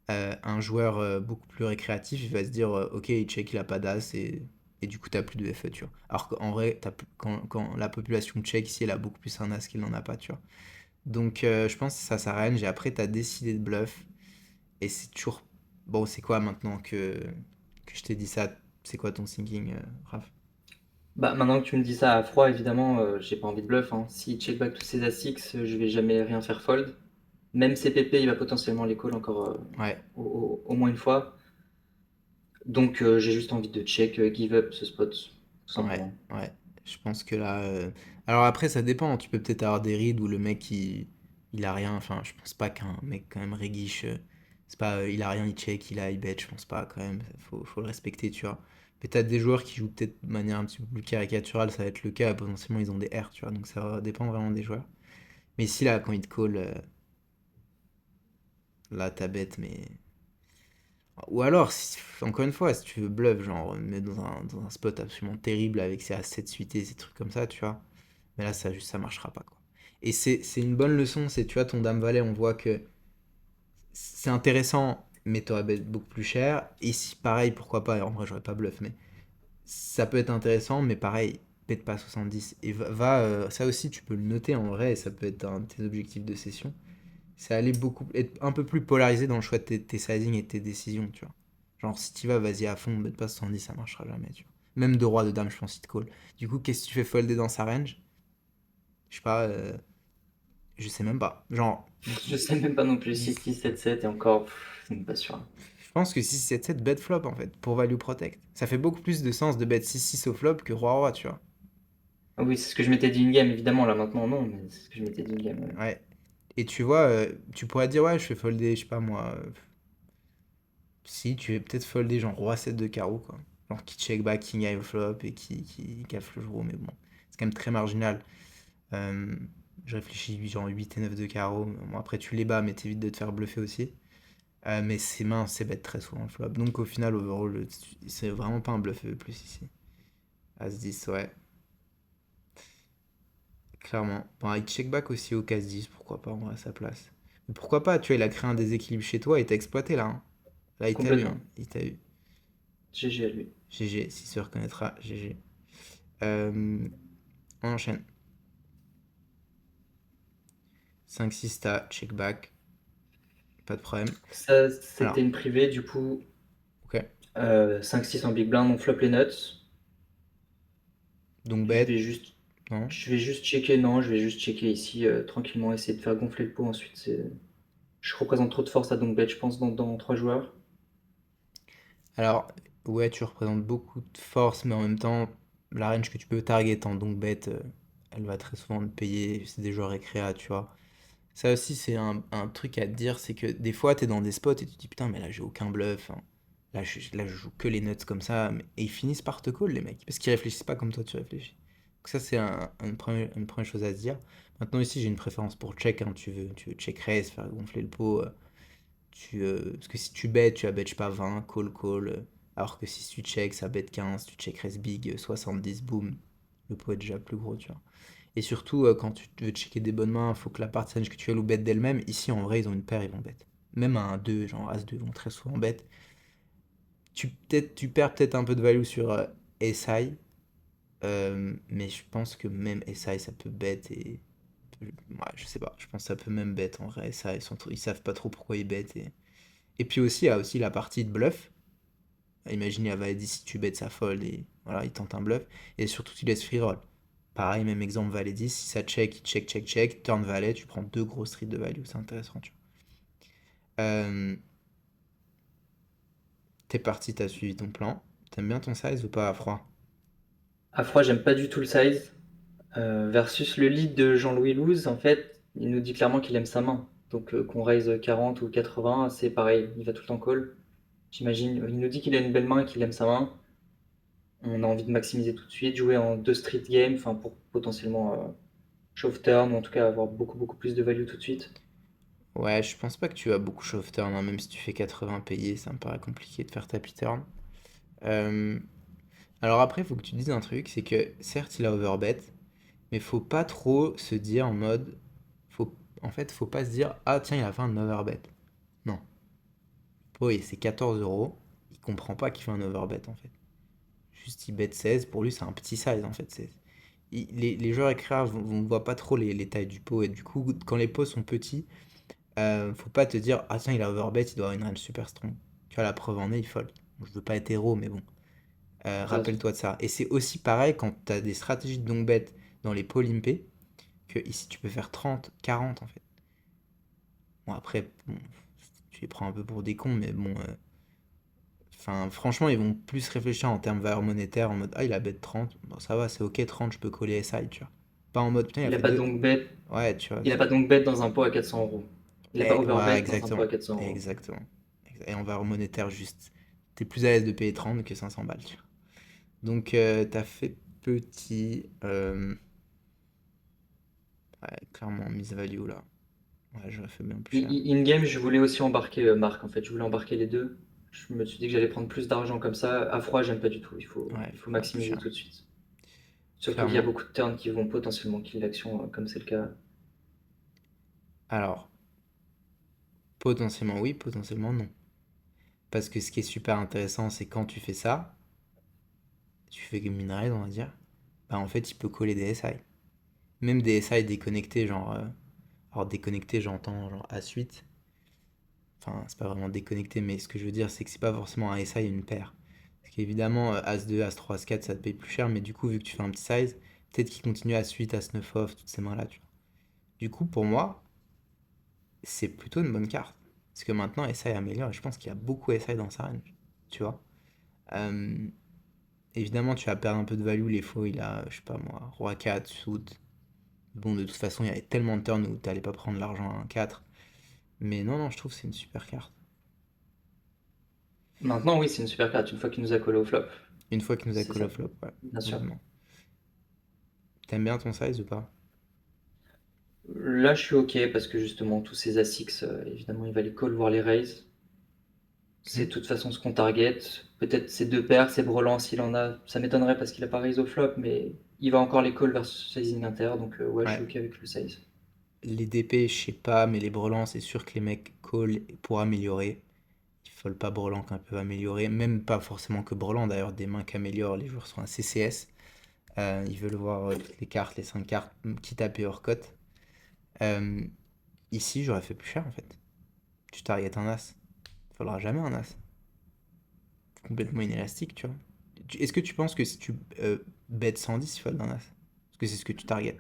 un joueur beaucoup plus récréatif, il va se dire, ok, il check, il a pas d'as et du coup, tu plus de FE, tu vois. Alors qu'en vrai, quand la population check ici, elle a beaucoup plus un as qu'il n'en a pas, tu vois. Donc, je pense que ça s'arrange et après, tu as décidé de bluff. Et c'est toujours. Bon, c'est quoi maintenant que je t'ai dit ça? C'est quoi ton thinking, Raph? Bah, maintenant que tu me dis ça à froid, évidemment, j'ai pas envie de bluff, hein. S'il check back tous ses A6, je vais jamais rien faire fold. Même ses PP, il va potentiellement les call encore Ouais, au moins une fois. Donc j'ai juste envie de check, give up ce spot, tout ouais, simplement. ouais. Je pense que là. Alors après, ça dépend. Tu peux peut-être avoir des reads où le mec il a rien. Enfin, je pense pas qu'un mec quand même réguiche. C'est pas. Il a rien, il check, il bet. Je pense pas quand même. Faut le respecter, tu vois. Mais t'as des joueurs qui jouent peut-être de manière un petit peu plus caricaturale, ça va être le cas. Potentiellement, ils ont des R, tu vois. Donc ça dépend vraiment des joueurs. Mais si là, quand ils te call, là, t'as bête, mais. Ou alors, encore une fois, si tu veux bluff, genre, mais dans un spot absolument terrible avec ses A7 suités, ces trucs comme ça, tu vois. Mais là, ça marchera pas, quoi. Et c'est une bonne leçon, c'est, tu vois, ton Dame Valet, on voit que c'est intéressant, mais t'aurais bet beaucoup plus cher. Et si, pareil, pourquoi pas, en vrai, j'aurais pas bluff, mais ça peut être intéressant, mais pareil, bet pas 70. Et ça aussi, tu peux le noter en vrai, et ça peut être un de tes objectifs de session. C'est aller être un peu plus polarisé dans le choix de tes sizing et tes décisions, tu vois. Genre, si tu vas, vas-y à fond, bet pas 70, ça marchera jamais, tu vois. Même de roi, de dame, je pense, il te call. Du coup, qu'est-ce que tu fais folder dans sa range? Je sais pas, je sais même pas. Genre, Je sais même pas non plus, 6, 6, 10. 7, 7 et encore, c'est même pas sûr. Je pense que 6-7-7 bet flop en fait, pour value protect. Ça fait beaucoup plus de sens de bet 6-6 au flop que roi-roi, tu vois. Ah oui, c'est ce que je m'étais dit in-game, évidemment, là maintenant non, mais c'est ce que je m'étais dit in-game. Ouais. Ouais. Et tu vois, tu pourrais dire, ouais, je fais folder, je sais pas moi. Si, tu veux peut-être folder genre roi 7 de carreau, quoi. Genre qui check back, king high flop et qui gaffe le jour, mais bon. C'est quand même très marginal. Euh, je réfléchis, genre 8 et 9 de carreau. Bon, après, tu les bats, mais t'évites de te faire bluffer aussi. Mais ses mains, c'est bête très souvent flop. Donc au final, overall, c'est vraiment pas un bluff plus ici. As-10, ouais, clairement. Bon, il check back aussi au casse 10, pourquoi pas, en vrai, à sa place. Mais pourquoi pas, tu vois, il a créé un déséquilibre chez toi et t'as exploité là, hein. Là, il t'a eu, hein. Complètement. Il t'a eu. GG à lui. GG, s'il se reconnaîtra, GG. Euh, on enchaîne. 5-6 t'as, check back, pas de problème. Ça, Alors, c'était une privée, du coup, ok. 5-6 en big blind, on flop les nuts. Donc Je bête, vais juste, non? je vais juste checker, non, je vais juste checker ici tranquillement, essayer de faire gonfler le pot ensuite. Je représente trop de force à donc bet, je pense, dans 3 joueurs. Alors, ouais, tu représentes beaucoup de force, mais en même temps, la range que tu peux target en donc bête, elle va très souvent te payer. C'est des joueurs récréa, tu vois. Ça aussi, c'est un truc à te dire, c'est que des fois, t'es dans des spots et tu te dis putain, mais là, j'ai aucun bluff, hein. Là, je joue que les nuts comme ça. Et ils finissent par te call, les mecs, parce qu'ils réfléchissent pas comme toi, tu réfléchis. Donc, ça, c'est une première chose à se dire. Maintenant, ici, j'ai une préférence pour check, hein. Tu veux check raise, faire gonfler le pot. Parce que si tu bet, tu vas bet, je sais pas, 20, call, call. Alors que si tu check, ça bet 15, tu check raise big, 70, boom. Le pot est déjà plus gros, tu vois. Et surtout, quand tu veux checker des bonnes mains, il faut que la partie range que tu as ou bet d'elle-même. Ici, en vrai, ils ont une paire, ils vont bet. Même un 2, genre As-2, vont très souvent bet. Tu perds peut-être un peu de value sur SI, mais je pense que même SI, ça peut bet et. Ouais, je sais pas, je pense que ça peut même bet en vrai. Ça, ils savent pas trop pourquoi ils bet. Et puis aussi, il y a aussi la partie de bluff. Imagine, il va dit si tu bets sa fold et voilà, il tente un bluff. Et surtout, tu laisses free roll. Pareil, même exemple, valet 10, si ça check, il check, check, check, turn valet, tu prends deux gros streets de value, c'est intéressant, tu vois. T'es parti, t'as suivi ton plan. T'aimes bien ton size ou pas à froid? À froid, j'aime pas du tout le size. Versus le lead de Jean-Louis Louz, en fait, il nous dit clairement qu'il aime sa main. Donc qu'on raise 40 ou 80, c'est pareil, il va tout le temps call. J'imagine, il nous dit qu'il a une belle main et qu'il aime sa main. On a envie de maximiser tout de suite, jouer en 2 street game, enfin pour potentiellement shove turn, ou en tout cas avoir beaucoup beaucoup plus de value tout de suite. Ouais, je pense pas que tu as beaucoup shove turn, hein, même si tu fais 80 payés, ça me paraît compliqué de faire tapis turn. Euh, alors après, il faut que tu dises un truc, c'est que certes, il a overbet, mais faut pas trop se dire en mode. En fait, faut pas se dire, ah tiens, il a fait un overbet. Non. Oui, c'est 14 euros. Il comprend pas qu'il fait un overbet en fait. Juste il bet 16. Pour lui, c'est un petit size en fait. Les joueurs écrits ne voient pas trop les tailles du pot. Et du coup, quand les pots sont petits, faut pas te dire, ah tiens, il a overbet, il doit avoir une range super strong. Tu vois, la preuve en est, il fold. Bon, je veux pas être héros, mais bon. T'as raison. Rappelle-toi de ça. Et c'est aussi pareil quand tu as des stratégies de long bet dans les pots limpés, que ici tu peux faire 30, 40 en fait. Bon, après, bon, tu les prends un peu pour des cons, mais bon. Enfin, franchement, ils vont plus réfléchir en termes valeur monétaire, en mode ah, il a bet 30, bon, ça va, c'est ok, 30, je peux coller SI, tu vois. Pas en mode putain, il a Il a fait pas deux. donc bet, Ouais, tu vois. il a pas donc bet dans un pot à 400 euros. Il a pas Ouais, overbet dans un pot à exactement. 400 euros. Exactement. Et en valeur monétaire, juste. T'es plus à l'aise de payer 30 que 500 balles, tu vois. Donc, t'as fait petit. Ouais, clairement, miss value là. Ouais, j'aurais fait bien plus cher. In-game, je voulais aussi embarquer Marc, en fait. Je voulais embarquer les deux. Je me suis dit que j'allais prendre plus d'argent comme ça. À froid, j'aime pas du tout. Ouais, Il faut faut faire plus maximiser cher. tout de suite. Surtout qu'il y a Clairement. beaucoup de turns qui vont potentiellement kill l'action, comme c'est le cas. Alors, potentiellement oui, potentiellement non. Parce que ce qui est super intéressant, c'est quand tu fais ça, tu fais game minerais, on va dire, bah en fait, il peut coller des SI. Même des SI déconnectés, genre. Alors, déconnecté, j'entends genre A8. Enfin, c'est pas vraiment déconnecté, mais ce que je veux dire, c'est que c'est pas forcément un SI et une paire. Parce qu'évidemment, As2, As3, As4, ça te paye plus cher, mais du coup, vu que tu fais un petit size, peut-être qu'il continue As8, As9 off, toutes ces mains-là, tu vois. Du coup, pour moi, c'est plutôt une bonne carte. Parce que maintenant, SI améliore, et je pense qu'il y a beaucoup SI dans sa range, tu vois. Euh, Évidemment, tu vas perdre un peu de value, les faux, il a, je sais pas moi, Roi 4, suit. Bon, de toute façon, il y avait tellement de turns où t'allais pas prendre l'argent à un 4. Mais non, non, je trouve que c'est une super carte. Maintenant, oui, c'est une super carte, une fois qu'il nous a collé au flop. Une fois qu'il nous a C'est call ça, off flop, ouais, bien sûr. complètement. T'aimes bien ton size ou pas? Là, je suis OK parce que justement, tous ces Asics, évidemment, il va les call, voire les raise. C'est Ok. de toute façon ce qu'on target. Peut-être ces deux paires, ces brelans s'il en a. Ça m'étonnerait parce qu'il a pas raise au flop, mais il va encore les call versus sizing inter. Donc, ouais, je suis Ouais. OK avec le size. Les DP, je sais pas, mais les brelans, c'est sûr que les mecs call pour améliorer. qui fold pas brelan, qu'on peut améliorer. Même pas forcément que brelan, d'ailleurs, des mains qu'améliorent, les joueurs sont un CCS. Ils veulent voir toutes les cartes, les 5 cartes, quitte à payer hors cote. Euh, Ici, j'aurais fait plus cher en fait. Tu target un as. Il faudra jamais un as. Complètement inélastique, tu vois. Est-ce que tu penses que si tu bet 110, il faut un as? Parce que c'est ce que tu target.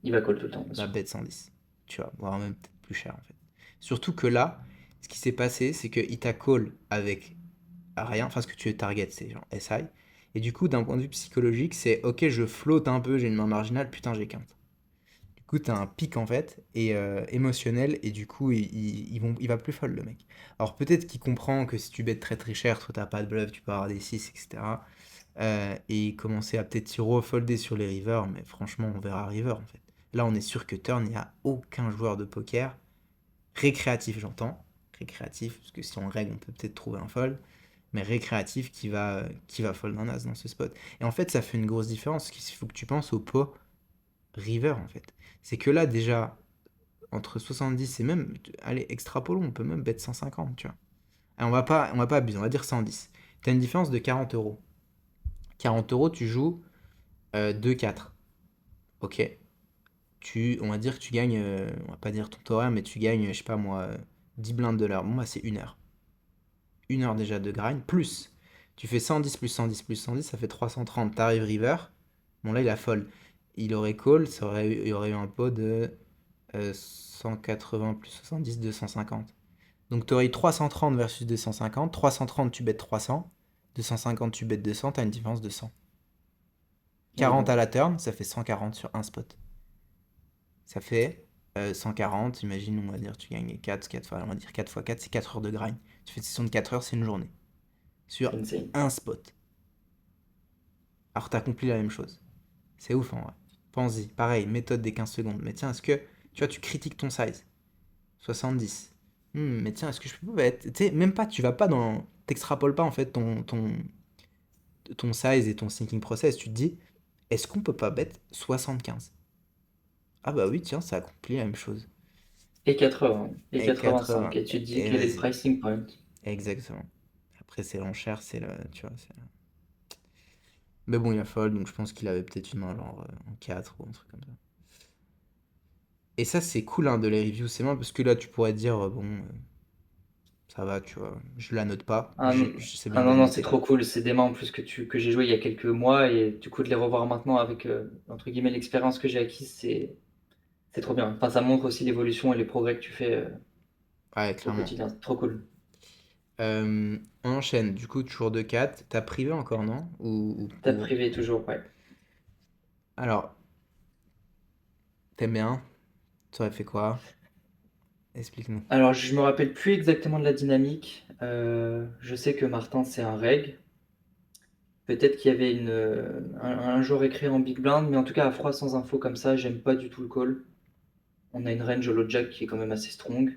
Il va call tout le temps, bien Bah, sûr. bet 110. Tu vois, voire même peut-être plus cher en fait. Surtout que là, ce qui s'est passé, c'est qu'il t'a call avec rien. Enfin, ce que tu veux target, c'est genre SI. Et du coup, d'un point de vue psychologique, c'est ok, je flotte un peu, j'ai une main marginale, putain, j'ai quinte. Du coup, t'as un pic en fait, et émotionnel, et du coup, il va plus fold le mec. Alors peut-être qu'il comprend que si tu bêtes très très cher, toi t'as pas de bluff, tu peux avoir des 6, etc. Et commencer à peut-être s'y refolder sur les rivers, mais franchement, on verra river en fait. Là, on est sûr que turn, il n'y a aucun joueur de poker, récréatif j'entends, récréatif, parce que si on règle, on peut peut-être trouver un fold, mais récréatif qui va fold un as dans ce spot. Et en fait, ça fait une grosse différence, parce qu'il faut que tu penses au pot river en fait. C'est que là, déjà, entre 70 et même, allez, extrapolons, on peut même bet 150, tu vois. Et on va pas abuser, on va dire 110. Tu as une différence de 40 euros. 40 euros, tu joues 2-4. Ok. On va dire que tu gagnes, on va pas dire ton horaire, mais tu gagnes, je sais pas moi, 10 blindes de l'heure. Bon, bah c'est 1 heure. 1 heure déjà de grind, plus, tu fais 110 plus 110 plus 110, ça fait 330. T'arrives river, bon là il a fold. Il aurait call, il y aurait eu un pot de 180 plus 70, 250. Donc tu aurais eu 330 versus 250. 330, tu bêtes 300. 250, tu bêtes 200. Tu as une différence de 100. 40 à Évidemment. la turn, ça fait 140 sur un spot. Ça fait 140. Imagine, on va dire, tu gagnes 4 fois. On va dire 4 fois 4, c'est 4 heures de grind. Tu fais une session de 4 heures, c'est une journée. Sur C'est insane. un spot. Alors tu accomplis la même chose. C'est ouf en vrai. Pense-y. Pareil, méthode des 15 secondes. Mais tiens, est-ce que tu vois, tu critiques ton size? 70. Mais tiens, est-ce que je peux être. Tu sais, même pas, tu vas pas dans. T'extrapoles pas en fait ton size et ton thinking process. Tu te dis, est-ce qu'on peut pas bet 75? Ah bah oui, tiens, ça accomplit la même chose. Et 80. Et Et 85. 80. Et tu te dis, Et quel est le vas-y. pricing point? Exactement. Après, c'est l'enchère, c'est le. Tu vois, mais bon, il a fold, donc je pense qu'il avait peut-être une main genre en 4 ou un truc comme ça. Et ça, c'est cool hein, de les reviews, c'est marrant parce que là, tu pourrais dire, bon, ça va, tu vois, je la note pas. Ah non, Je sais ah bien non, la non, c'est noter. trop cool. C'est des mains en plus que j'ai joué il y a quelques mois et du coup de les revoir maintenant avec entre guillemets l'expérience que j'ai acquise, c'est trop bien. Enfin, ça montre aussi l'évolution et les progrès que tu fais Ouais, au clairement. quotidien. C'est trop cool. On enchaîne, du coup, toujours de 4. T'as privé encore, non? T'as privé toujours, ouais. Alors, t'aimes bien? Tu aurais fait quoi? Explique-nous. Alors, je me rappelle plus exactement de la dynamique. Je sais que Martin, c'est un reg. Peut-être qu'il y avait un jour écrit en big blind, mais en tout cas, à froid sans info comme ça, j'aime pas du tout le call. On a une range low jack qui est quand même assez strong.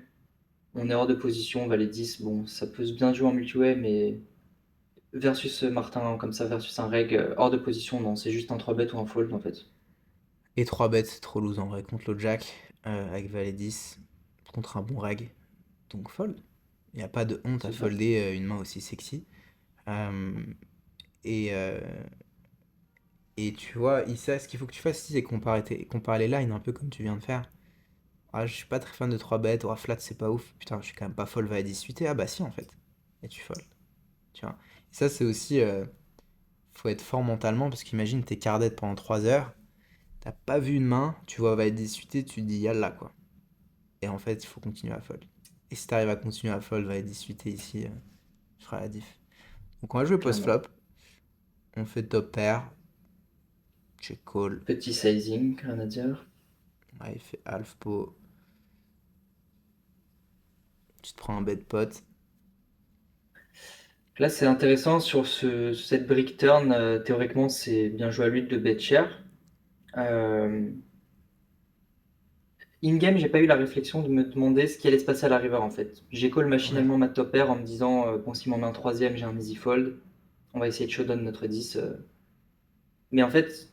On est hors de position, valet 10. Bon, ça peut se bien jouer en multi-way, mais versus Martin, comme ça, versus un reg hors de position, non, c'est juste un 3 bet ou un fold en fait. Et 3 bêtes, c'est trop loose en vrai, contre le Jack, avec Valet 10, contre un bon reg. Donc fold. Il n'y a pas de honte à C'est ça. folder une main aussi sexy. Euh, et, euh, et tu vois, ça, ce qu'il faut que tu fasses ici, c'est comparer les lines un peu comme tu viens de faire. Ah, je suis pas très fan de 3 bêtes, ou flat c'est pas ouf. Putain, je suis quand même pas fold Valet 18. Ah bah si en fait. Et tu fold. Tu vois. Et ça, c'est aussi. Faut être fort mentalement parce qu'imagine t'es cardette pendant 3 heures, t'as pas vu une main, tu vois va être discuté, tu te dis yalla quoi. Et en fait, il faut continuer à fold. Et si t'arrives à continuer à fold, va être discuté ici, je ferai la diff. Donc on va jouer Clairement. post-flop, on fait top pair, check call, Petit sizing, rien à dire. ouais, il fait half pot, tu te prends un bet pot. Là, c'est intéressant sur cette brick turn. Théoriquement, c'est bien joué à lui de bet cher. Euh, In-game, j'ai pas eu la réflexion de me demander ce qui allait se passer à la river en fait. J'ai call Ouais. machinalement ma top pair en me disant bon, s'il m'en met un troisième, j'ai un easy fold. On va essayer de showdown notre 10. Mais en fait,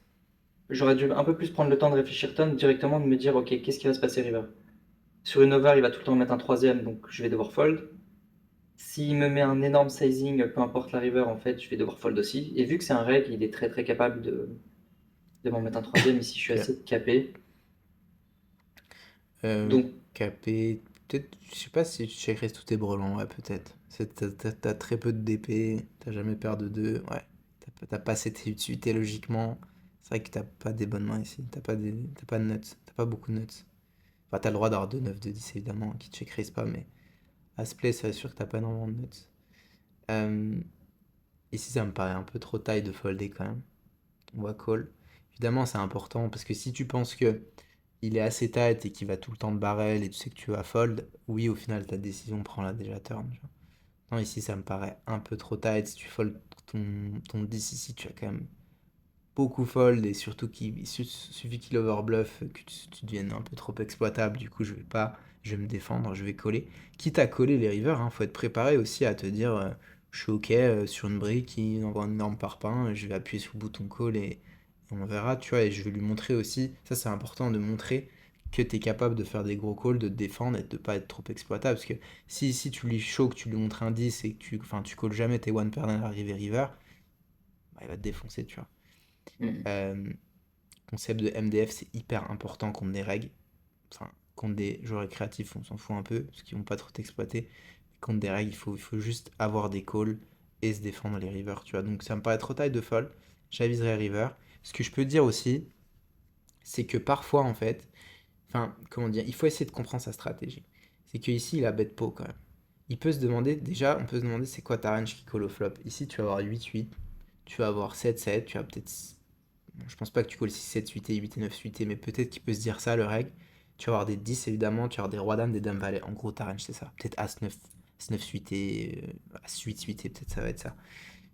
j'aurais dû un peu plus prendre le temps de réfléchir turn directement, de me dire ok, qu'est-ce qui va se passer river. Sur une over, il va tout le temps mettre un troisième, donc je vais devoir fold. S'il me met un énorme sizing, peu importe la river, en fait, je vais devoir fold aussi. Et vu que c'est un reg, il est très très capable de m'en mettre un troisième ici, je suis Ok. assez capé. Euh, Donc, Capé. Peut-être, je sais pas si tu checkerais tous tes brelans, ouais, peut-être. T'as très peu de DP, t'as jamais paire de 2, ouais. T'as pas cette utilité logiquement. C'est vrai que t'as pas des bonnes mains ici, t'as pas de nuts, t'as pas beaucoup de nuts. Enfin, t'as le droit d'avoir 2 9 2 10 évidemment, qui check raise pas, mais à ce play, c'est sûr que t'as pas énormément de nuts. Euh, Ici, ça me paraît un peu trop taille de folder quand même. On va call. Évidemment, c'est important parce que si tu penses que il est assez tight et qu'il va tout le temps de barrel et tu sais que tu vas fold, oui, au final, ta décision prend-la déjà turn. Tu vois. Non, ici, ça me paraît un peu trop tight. Si tu fold ton 10 ici, tu as quand même beaucoup fold et surtout qu'il suffit qu'il overbluff, que tu deviennes un peu trop exploitable. Du coup, je vais me défendre, je vais coller. Quitte à coller les rivers, hein, faut être préparé aussi à te dire, je suis ok sur une brique qui envoie un énorme parpaing, je vais appuyer sur le bouton call et on verra, tu vois. Et je vais lui montrer aussi, ça c'est important de montrer que tu es capable de faire des gros calls, de te défendre et de pas être trop exploitable. Parce que si tu lui show, que tu lui montres un 10 et que tu calls jamais tes one pair dans l'arrivée river, bah, il va te défoncer, tu vois. hmm. Euh, Concept de MDF, c'est hyper important contre des règles. Enfin, contre des joueurs récréatifs, on s'en fout un peu, parce qu'ils vont pas trop t'exploiter. Contre des règles, il faut juste avoir des calls et se défendre les rivers, tu vois. Donc ça me paraît trop taille de fold. J'aviserai river. Ce que je peux dire aussi, c'est que parfois, en fait, enfin, comment dire, il faut essayer de comprendre sa stratégie. C'est que ici, il a bet pot quand même. Il peut se demander, déjà, on peut se demander c'est quoi ta range qui call au flop. Ici, tu vas avoir 8-8, tu vas avoir 7-7, tu vas peut-être. Bon, je pense pas que tu calls 6, 7 suité, 8 et 9 suité, mais peut-être qu'il peut se dire ça, le règle. Tu vas avoir des 10 évidemment, tu vas avoir des rois dames, des dames valet. En gros, ta range, c'est ça. Peut-être As 9, As 9 suité, As 8 suité, peut-être ça va être ça.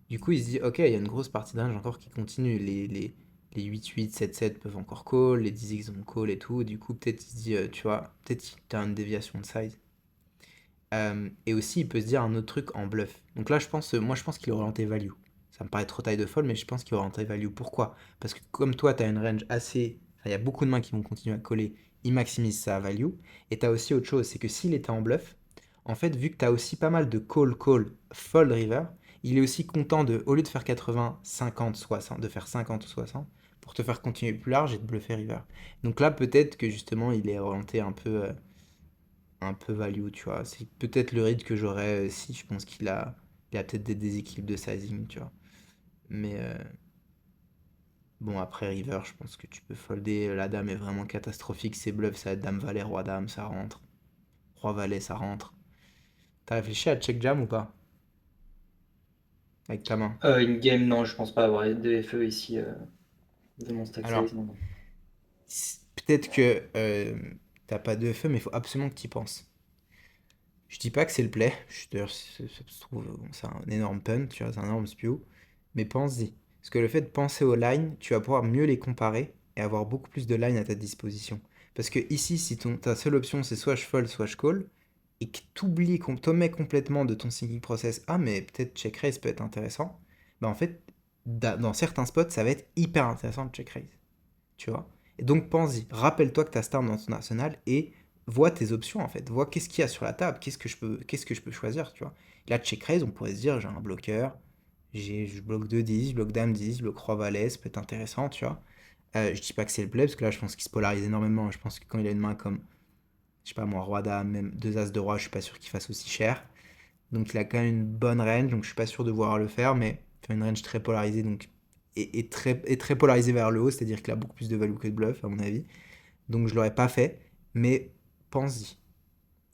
Du coup, il se dit, ok, il y a une grosse partie de range encore qui continue. Les 8-8, 7-7 peuvent encore call, les 10x vont call et tout. Du coup, peut-être il se dit, tu vois, peut-être que tu as une déviation de size. Et aussi, il peut se dire un autre truc en bluff. Donc là, moi, je pense qu'il aurait orienté value. Ça me paraît trop taille de folle, mais je pense qu'il aurait orienté value. Pourquoi? Parce que comme toi, tu as une range assez. Enfin, il y a beaucoup de mains qui vont continuer à coller. Il maximise sa value. Et tu as aussi autre chose, c'est que s'il était en bluff, en fait, vu que tu as aussi pas mal de call, fold river, il est aussi content de, au lieu de faire 80, 50, 60, de faire 50 ou 60, pour te faire continuer plus large et de bluffer river. Donc là, peut-être que justement, il est orienté un peu value, tu vois. C'est peut-être le read que j'aurais si je pense il a peut-être des déséquilibres de sizing, tu vois. Mais bon, après river, je pense que tu peux folder. La dame est vraiment catastrophique. C'est bluff, ça va être dame valet, roi dame, ça rentre. Roi valet, ça rentre. T'as réfléchi à check jam ou pas? Avec ta main. In-game, non, je pense pas avoir de FE ici, vu mon stack Alors, size. Non, non. peut-être que t'as pas de feu, mais il faut absolument que tu y penses. Je dis pas que c'est le play. D'ailleurs, ça se trouve, c'est un énorme pun, tu vois, c'est un énorme spew. Mais pense-y. Parce que le fait de penser aux lines, tu vas pouvoir mieux les comparer et avoir beaucoup plus de lines à ta disposition. Parce que ici, si ta seule option c'est soit je fold, soit je call, et que t'oublies, qu'on t'omet complètement de ton thinking process, ah mais peut-être check raise peut être intéressant, bah en fait, dans certains spots, ça va être hyper intéressant de check raise. Tu vois? Et donc pense-y, rappelle-toi que tu as Storm dans ton arsenal et vois tes options en fait. Vois qu'est-ce qu'il y a sur la table, qu'est-ce que je peux choisir, tu vois. Là, check raise, on pourrait se dire, j'ai un bloqueur, je bloque 2 10, je bloque dame 10, je bloque roi valet, ça peut être intéressant, tu vois. Je dis pas que c'est le play, parce que là, je pense qu'il se polarise énormément. Je pense que quand il a une main comme, je sais pas moi, roi dame, même 2 as de roi, je suis pas sûr qu'il fasse aussi cher. Donc il a quand même une bonne range, donc je suis pas sûr de vouloir le faire, mais il fait une range très polarisée, donc et très polarisée vers le haut, c'est-à-dire qu'il a beaucoup plus de value que de bluff, à mon avis. Donc je l'aurais pas fait, mais pense-y.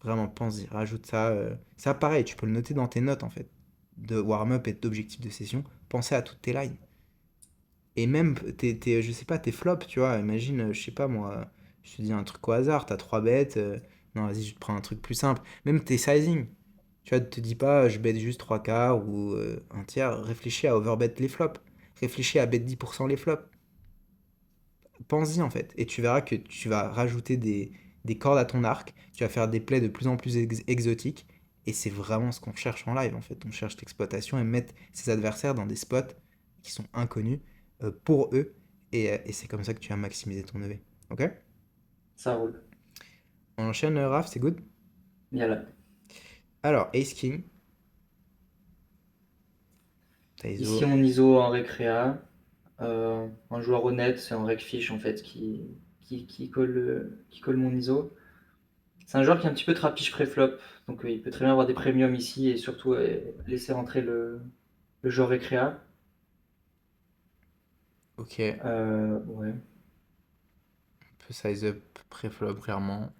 Vraiment, pense-y. Rajoute ça. Ça, pareil, tu peux le noter dans tes notes, en fait, de warm-up et d'objectif de session. Pensez à toutes tes lines. Et même, je sais pas, tes flops, tu vois. Imagine, je sais pas moi, je te dis un truc au hasard, t'as 3 bêtes. Non, vas-y, je te prends un truc plus simple. Même tes sizing. Tu vois, te dis pas, je bête juste 3 quarts ou un tiers. Réfléchis à overbet les flops. Réfléchis à bet 10% les flops. Pense-y en fait. Et tu verras que tu vas rajouter des cordes à ton arc. Tu vas faire des plays de plus en plus exotiques. Et c'est vraiment ce qu'on cherche en live en fait. On cherche l'exploitation et mettre ses adversaires dans des spots qui sont inconnus pour eux. Et c'est comme ça que tu vas maximiser ton EV. Ok? Ça roule. On enchaîne, Raph, c'est good? Yalla. Alors, Ace King. T'as Ici, ISO. on ISO en récréa. Un joueur honnête, c'est un recfiche en fait qui colle mon ISO. C'est un joueur qui est un petit peu trapiche pré-flop, donc il peut très bien avoir des premiums ici et surtout laisser rentrer le joueur récréa. Ok, on Ouais. peut size up pré-flop clairement.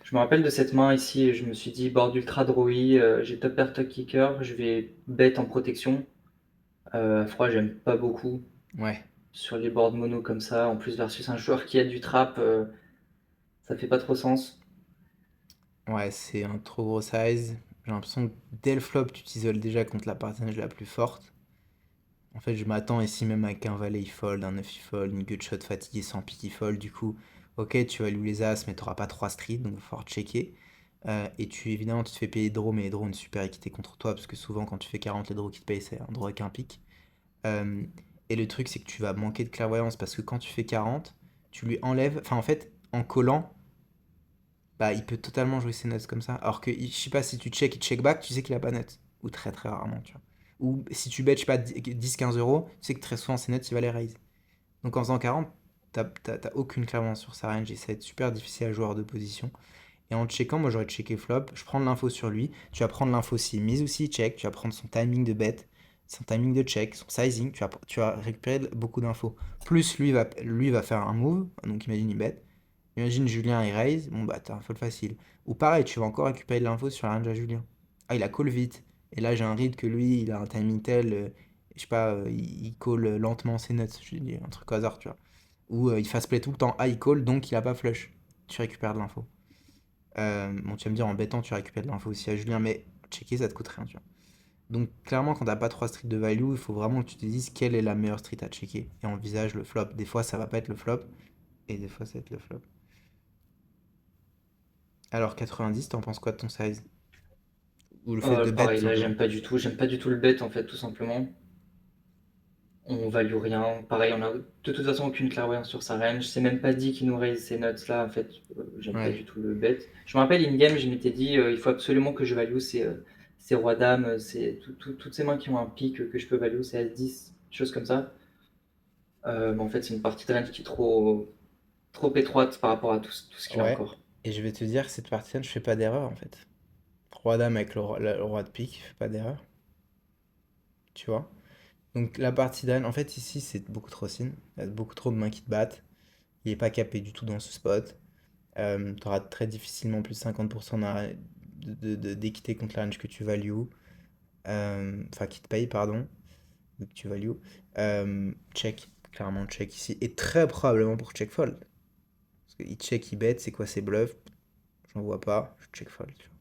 Je me rappelle de cette main ici, et je me suis dit board ultra drawy, j'ai top pair top kicker, je vais bet en protection. À froid, j'aime pas beaucoup Ouais, sur les boards mono comme ça. En plus versus un joueur qui a du trap, ça fait pas trop sens. ouais, c'est un trop gros size. J'ai l'impression que dès le flop, tu t'isoles déjà contre la partie la plus forte. En fait, je m'attends ici même avec un valet il fold, un 9 il fold, une gutshot fatiguée sans pique il fold. Du coup, ok, tu vas lui les as, mais t'auras pas 3 streets, donc il va falloir checker. Et évidemment, tu te fais payer les draws, mais les draws ont une super équité contre toi, parce que souvent, quand tu fais 40, les draws qui te payent, c'est un draw avec un pic. Euh, et le truc, c'est que tu vas manquer de clairvoyance, parce que quand tu fais 40, tu lui enlèves. Enfin, en fait, en collant, bah, il peut totalement jouer ses nuts comme ça. Alors que, je sais pas, si tu check, il check back, tu sais qu'il a pas nuts. Ou très très rarement, tu vois. Ou si tu bet, je sais pas, 10-15 euros, tu sais que très souvent, ses nuts, il va les raise. Donc en faisant 40, t'as aucune clairvoyance sur sa range et ça va être super difficile à jouer hors de position. Et en checkant, moi j'aurais checké flop, je prends de l'info sur lui, tu vas prendre l'info s'il mise ou s'il check, tu vas prendre son timing de bet, son timing de check, son sizing, tu vas récupérer beaucoup d'infos. Plus lui va faire un move, donc imagine il bet, imagine Julien il raise, bon bah t'as un fold facile. Ou pareil, tu vas encore récupérer de l'info sur la range à Julien. Ah il a call vite, et là j'ai un read que lui il a un timing tel, je sais pas, il call lentement ses nuts, je dis un truc au hasard tu vois. Ou il fast play tout le temps high call donc il a pas flush. Tu récupères de l'info. Bon, tu vas me dire, en bêtant, tu récupères de l'info aussi à Julien, mais checker, ça te coûte rien, tu vois. Donc, clairement, quand t'as pas trois streets de value, il faut vraiment que tu te dises quelle est la meilleure street à checker et envisage le flop. Des fois, ça va pas être le flop, et des fois, ça va être le flop. Alors, 90, t'en penses quoi de ton size? Ou le fait de bet, tout Pareil, là simplement? j'aime pas du tout le bet en fait, tout simplement. On value rien. Pareil, on a de toute façon aucune clairvoyance sur sa range. C'est même pas dit qu'il nous raise ces notes là. En fait, j'aime pas du Ouais, tout le bet. Je me rappelle in-game, je m'étais dit il faut absolument que je value ces rois dames, toutes ces mains qui ont un pic que je peux value, c'est As-10, choses comme ça. Mais en fait, c'est une partie de range qui est trop étroite par rapport à tout ce qu'il a ouais. encore. Et je vais te dire, cette partie-là, je fais pas d'erreur, en fait. Roi-dame avec le roi de pique, je fais pas d'erreur, tu vois. Donc, la partie d'âne, en fait, ici, c'est beaucoup trop sin. Il y a beaucoup trop de mains qui te battent. Il est pas capé du tout dans ce spot. Tu auras très difficilement plus de 50% d'équité contre la range que tu values. Enfin, qui te paye, pardon. Que tu values. Check, clairement check ici. Et très probablement pour check fold. Parce qu'il check, il bet, c'est quoi ses bluffs? J'en vois pas. Je check fold. Tu vois.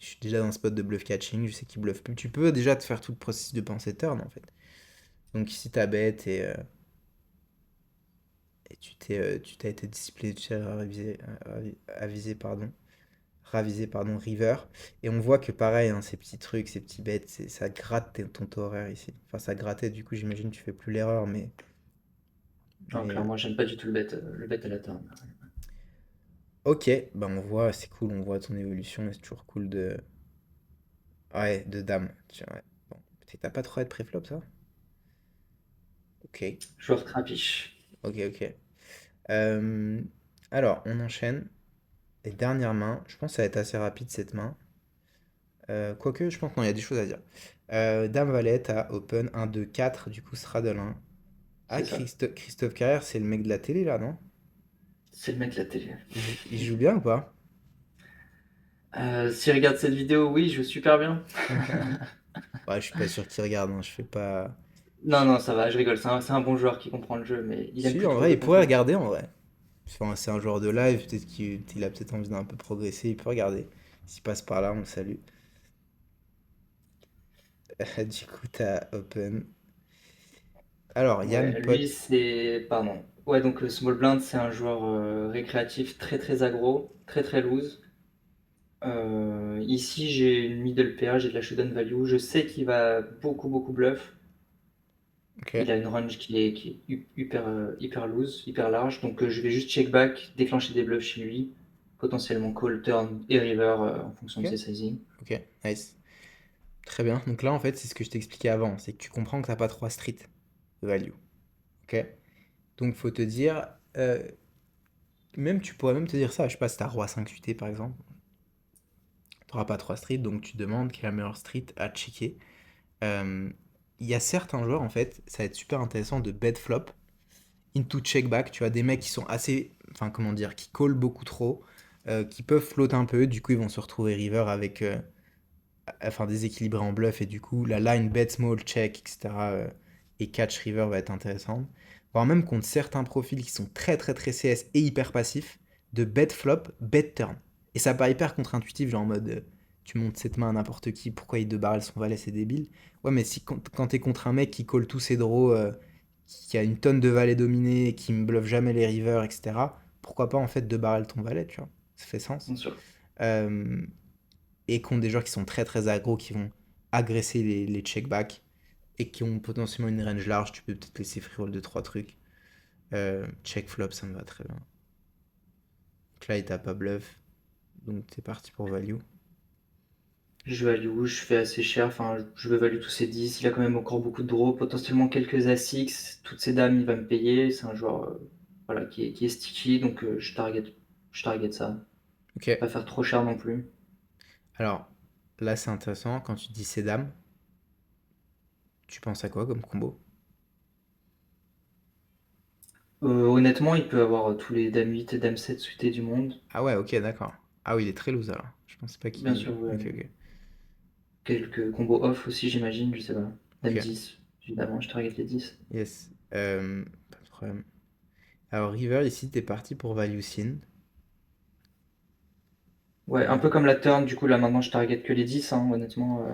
Je suis déjà dans un spot de bluff catching. Je sais qu'il bluffe plus. Tu peux déjà te faire tout le processus de pensée turn en fait. Donc ici, t'as bet et tu t'as été discipliné, tu t'es avisé, pardon. Raviser pardon, River. Et on voit que pareil, hein, ces petits trucs, ces petits bêtes, ça gratte ton taux horaire ici. Enfin, ça grattait, du coup, j'imagine que tu fais plus l'erreur, mais, Non, mais clairement, j'aime pas du tout le bet à la turn. ok, bah on voit, c'est cool, on voit ton évolution, et c'est toujours cool de. Ouais, de dame. Tiens, ouais. Bon, peut-être t'as pas trop à être préflop, ça? Ok, Joueur trapiche. ok. Euh, alors, on enchaîne. Les dernières mains, je pense que ça va être assez rapide cette main. Quoique, je pense qu'il y a des choses à dire. Dame Valette à Open 1, 2, 4, du coup, Straddle 1. Ah, C'est ça. Christophe Carrère, c'est le mec de la télé là, non? C'est le mec de la télé. Il joue bien ou pas? Si regarde cette vidéo, oui, je joue super bien. Ouais, je suis pas sûr qu'il regarde, hein, je fais pas. Non, non, ça va, je rigole. C'est un bon joueur qui comprend le jeu, mais il aime Si, plus en trop vrai, le il pourrait contenu. regarder en vrai. Enfin, c'est un joueur de live, peut-être qu'il a peut-être envie d'un peu progresser, il peut regarder. S'il passe par là, on le salue. Du coup, t'as Open. Alors, Yann Ouais, lui, Pot. c'est. Pardon. Ouais, donc le Small Blind, c'est un joueur récréatif très très aggro, très très loose. Ici, j'ai une middle pair, j'ai de la showdown value. Je sais qu'il va beaucoup bluff. Ok, Il a une range qui est hyper, hyper loose, hyper large. Donc je vais juste check back, déclencher des bluffs chez lui. Potentiellement call, turn et river en fonction de ok, ses sizing. ok, nice. Très bien. Donc là, en fait, c'est ce que je t'expliquais avant. C'est que tu comprends que t'as pas trois streets de value. Ok? Donc, faut te dire. Même, tu pourrais même te dire ça. Je sais pas si t'as roi 5 suité par exemple. T'auras pas trois streets. Donc, tu demandes quelle est la meilleure street à checker. Euh, Il y a certains joueurs, en fait, ça va être super intéressant de bet flop into check back. Tu vois, des mecs qui sont assez. Enfin, comment dire, qui call beaucoup trop. Qui peuvent flotter un peu. Du coup, ils vont se retrouver river avec. Enfin, déséquilibré en bluff. Et du coup, la line bet small, check, etc. Et catch river va être intéressante. Voire même contre certains profils qui sont très très très CS et hyper passifs, de bet flop, bet turn. Et ça paraît hyper contre-intuitif, genre en mode tu montes cette main à n'importe qui, pourquoi il deux barrel son valet, c'est débile. Ouais, mais si quand t'es contre un mec qui call tous ses draws, qui a une tonne de valets dominés, qui me bluffe jamais les rivers, etc., pourquoi pas en fait deux barrel ton valet, tu vois. Ça fait sens. Bien sûr. Euh, et contre des joueurs qui sont très très aggro, qui vont agresser les checkbacks et qui ont potentiellement une range large, tu peux peut-être laisser free roll de trois trucs. Check flop, ça me va très bien. Donc là, il tape pas bluff, donc t'es parti pour value. Je value, je fais assez cher, enfin je vais value tous ces 10. Il a quand même encore beaucoup de draws, potentiellement quelques as-6. Toutes ces dames, il va me payer. C'est un joueur voilà, qui est sticky, donc je target ça. Ok, Pas faire trop cher non plus. alors là, c'est intéressant. Quand tu dis ces dames, tu penses à quoi comme combo? Honnêtement, il peut avoir tous les dames 8 et dames 7 suitées du monde. Ah ouais, ok, d'accord. Ah oui, il est très loose alors. Je pensais pas Bien qu'il. sûr, ouais. Ok, ok. Quelques combos off aussi, j'imagine, je sais pas. Ok, Dame 10, évidemment, je target les 10. yes. Pas de problème. Alors, river, ici, t'es parti pour value sin. Ouais, un peu comme la turn, du coup, là maintenant, je target que les 10, hein, honnêtement.